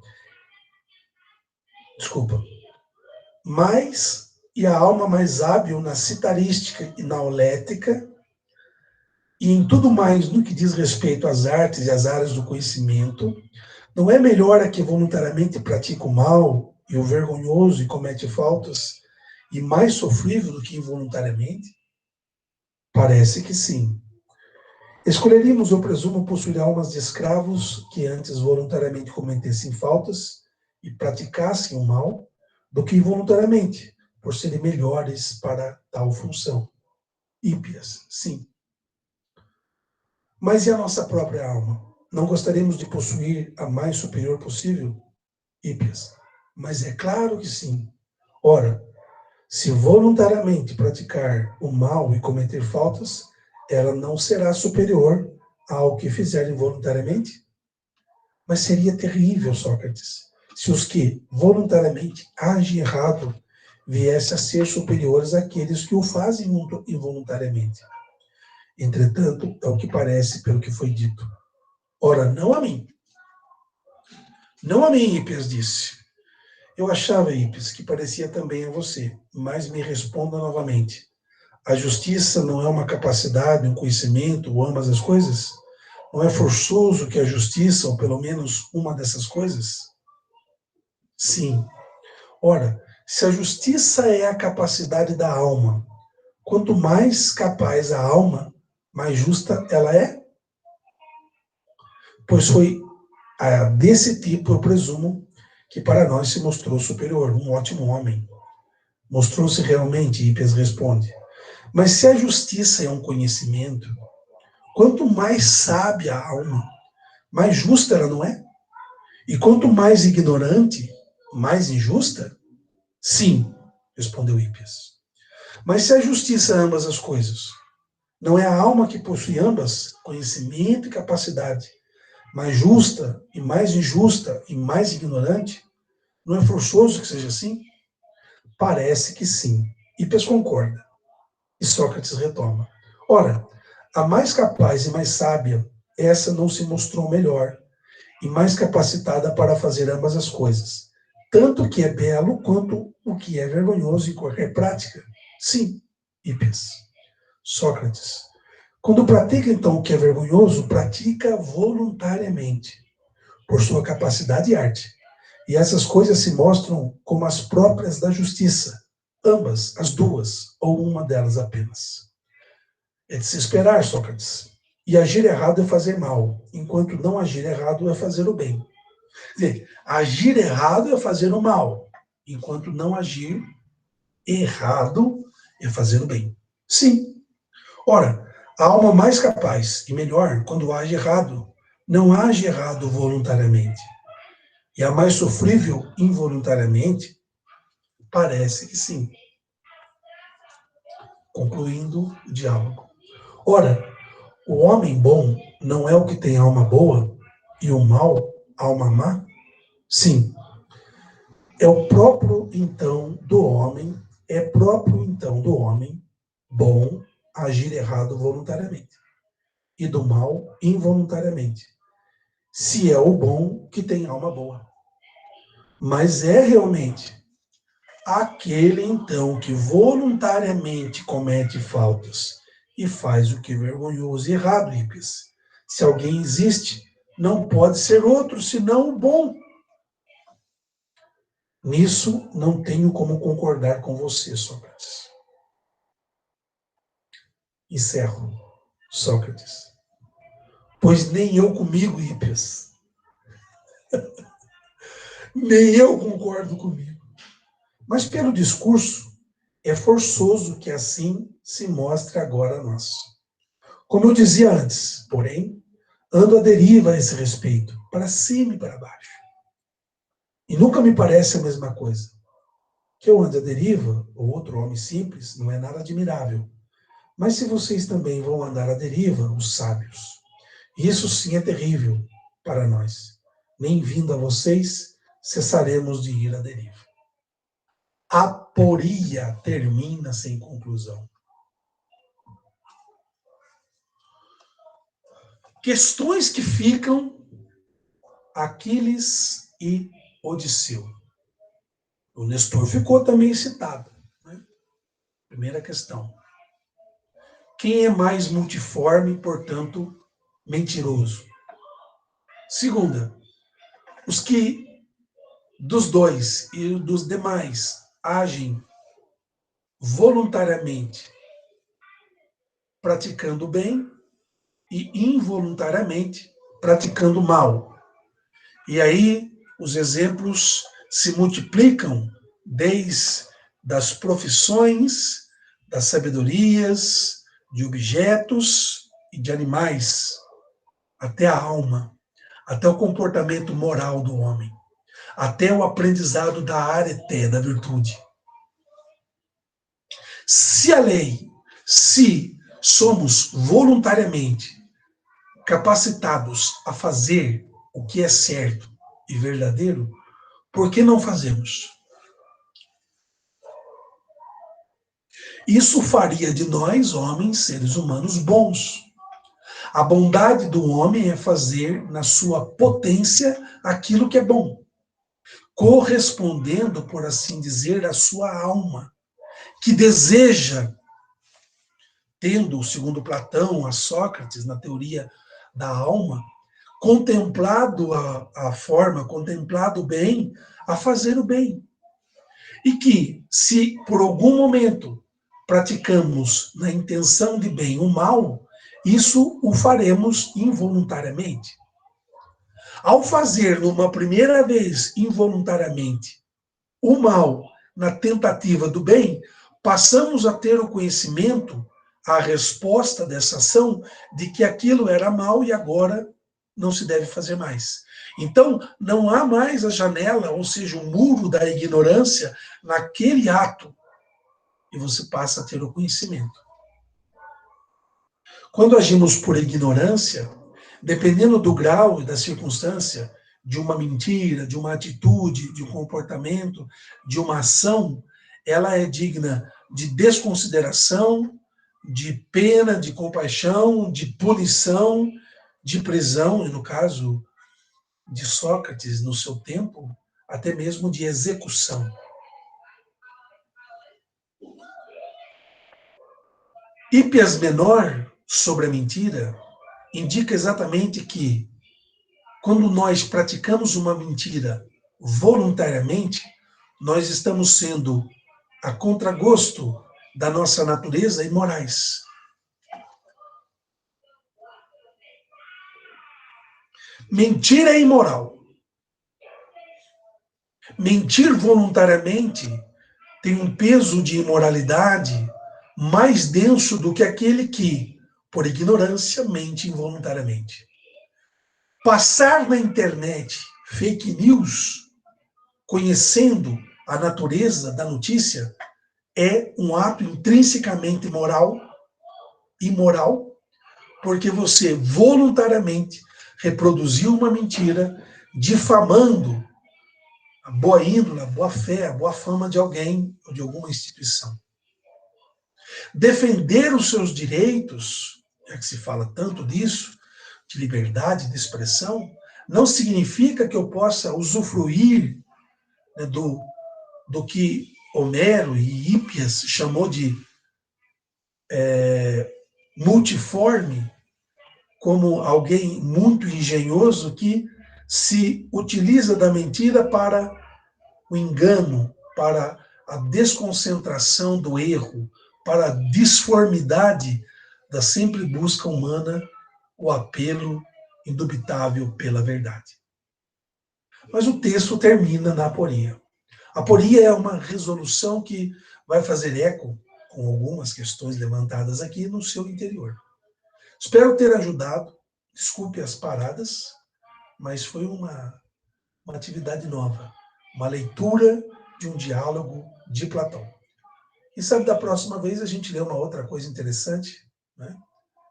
e a alma mais hábil na citarística e na aulética, e em tudo mais no que diz respeito às artes e às áreas do conhecimento, não é melhor a que voluntariamente pratica o mal e o vergonhoso e comete faltas, e mais sofrível do que involuntariamente? Parece que sim. Escolheríamos, eu presumo, possuir almas de escravos que antes voluntariamente cometessem faltas e praticassem o mal, do que involuntariamente, por serem melhores para tal função. Hípias, sim. Mas e a nossa própria alma? Não gostaríamos de possuir a mais superior possível? Hípias, mas é claro que sim. Ora, se voluntariamente praticar o mal e cometer faltas, ela não será superior ao que fizer involuntariamente? Mas seria terrível, Sócrates, se os que voluntariamente agem errado viessem a ser superiores àqueles que o fazem involuntariamente. Entretanto, é o que parece pelo que foi dito. Ora, não a mim. Não a mim, Hípias disse. Eu achava, Hípias, que parecia também a você, mas me responda novamente. A justiça não é uma capacidade, um conhecimento, ou ambas as coisas? Não é forçoso que a justiça, ou pelo menos uma dessas coisas? Sim. Ora, se a justiça é a capacidade da alma, quanto mais capaz a alma, mais justa ela é? Pois foi desse tipo, eu presumo, que para nós se mostrou superior, um ótimo homem. Mostrou-se realmente, Hípias responde. Mas se a justiça é um conhecimento, quanto mais sábia a alma, mais justa ela não é? E quanto mais ignorante, mais injusta? Sim, respondeu Hípias. Mas se a justiça é ambas as coisas, não é a alma que possui ambas, conhecimento e capacidade, mais justa e mais injusta e mais ignorante? Não é forçoso que seja assim? Parece que sim. Hípias concorda. E Sócrates retoma. Ora, a mais capaz e mais sábia, essa não se mostrou melhor e mais capacitada para fazer ambas as coisas, tanto o que é belo quanto o que é vergonhoso em qualquer prática. Sim, Hípias. Sócrates. Quando pratica, então, o que é vergonhoso, pratica voluntariamente, por sua capacidade e arte. E essas coisas se mostram como as próprias da justiça, ambas, as duas, ou uma delas apenas. É de se esperar, Sócrates. E agir errado é fazer mal, enquanto não agir errado é fazer o bem. Quer dizer, agir errado é fazer o mal, enquanto não agir errado é fazer o bem. Sim. Ora, a alma mais capaz e melhor, quando age errado, não age errado voluntariamente. E a mais sofrível involuntariamente, parece que sim. Concluindo o diálogo. Ora, o homem bom não é o que tem alma boa e o mal, alma má? Sim. É próprio então do homem bom agir errado voluntariamente e do mal involuntariamente, se é o bom que tem alma boa. Mas é realmente aquele então que voluntariamente comete faltas e faz o que é vergonhoso e errado, Hippias. Se alguém existe, não pode ser outro senão o bom. Nisso não tenho como concordar com você, Sócrates. Encerro, Sócrates. Pois nem eu comigo, Hippias. Nem eu concordo comigo. Mas pelo discurso, é forçoso que assim se mostre agora a nós. Como eu dizia antes, porém, ando à deriva a esse respeito, para cima e para baixo. E nunca me parece a mesma coisa. Que eu ande à deriva, ou outro homem simples, não é nada admirável. Mas se vocês também vão andar à deriva, os sábios, isso sim é terrível para nós. Nem vindo a vocês, cessaremos de ir à deriva. Aporia termina sem conclusão. Questões que ficam Aquiles e Odisseu. O Nestor ficou também citado. Né? Primeira questão. Quem é mais multiforme, portanto, mentiroso? Segunda, os que dos dois e dos demais agem voluntariamente praticando o bem e involuntariamente praticando o mal. E aí os exemplos se multiplicam desde das profissões, das sabedorias, de objetos e de animais, até a alma, até o comportamento moral do homem, até o aprendizado da arete, da virtude. Se a lei, se somos voluntariamente capacitados a fazer o que é certo e verdadeiro, por que não fazemos? Isso faria de nós, homens, seres humanos bons. A bondade do homem é fazer, na sua potência, aquilo que é bom, correspondendo, por assim dizer, à sua alma, que deseja, tendo, segundo Platão, a Sócrates, na teoria da alma, contemplado a forma, contemplado o bem, a fazer o bem. E que, se por algum momento praticamos na intenção de bem o mal, isso o faremos involuntariamente. Ao fazer numa primeira vez involuntariamente o mal na tentativa do bem, passamos a ter o conhecimento, a resposta dessa ação, de que aquilo era mal e agora não se deve fazer mais. Então, não há mais a janela, ou seja, o muro da ignorância naquele ato, e você passa a ter o conhecimento. Quando agimos por ignorância, dependendo do grau e da circunstância, de uma mentira, de uma atitude, de um comportamento, de uma ação, ela é digna de desconsideração, de pena, de compaixão, de punição, de prisão, e no caso de Sócrates, no seu tempo, até mesmo de execução. Hippias Menor, sobre a mentira, indica exatamente que, quando nós praticamos uma mentira voluntariamente, nós estamos sendo a contragosto da nossa natureza e morais. Mentir é imoral. Mentir voluntariamente tem um peso de imoralidade mais denso do que aquele que, por ignorância, mente involuntariamente. Passar na internet fake news, conhecendo a natureza da notícia, é um ato intrinsecamente imoral, porque você voluntariamente reproduziu uma mentira, difamando a boa índole, a boa fé, a boa fama de alguém ou de alguma instituição. Defender os seus direitos, já que se fala tanto disso, de liberdade de expressão, não significa que eu possa usufruir, né, do que Homero e Hípias chamou de multiforme, como alguém muito engenhoso que se utiliza da mentira para o engano, para a desconcentração do erro, para a disformidade da sempre busca humana, o apelo indubitável pela verdade. Mas o texto termina na aporia. A aporia é uma resolução que vai fazer eco com algumas questões levantadas aqui no seu interior. Espero ter ajudado. Desculpe as paradas, mas foi uma atividade nova, uma leitura de um diálogo de Platão. E sabe, da próxima vez a gente lê uma outra coisa interessante, né?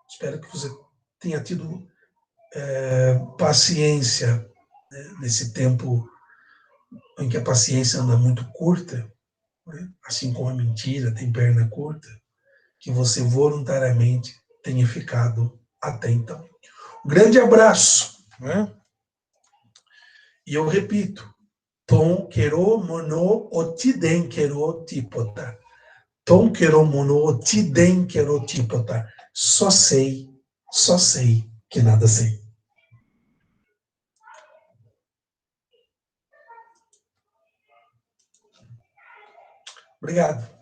Espero que você tenha tido paciência, né, nesse tempo em que a paciência anda muito curta, né? Assim como a mentira tem perna curta, que você voluntariamente tenha ficado até então. Um grande abraço, né? E eu repito, ton quero mono otiden quero tipota. Ton quero mono otiden quero tipota. Só sei que nada sei. Obrigado.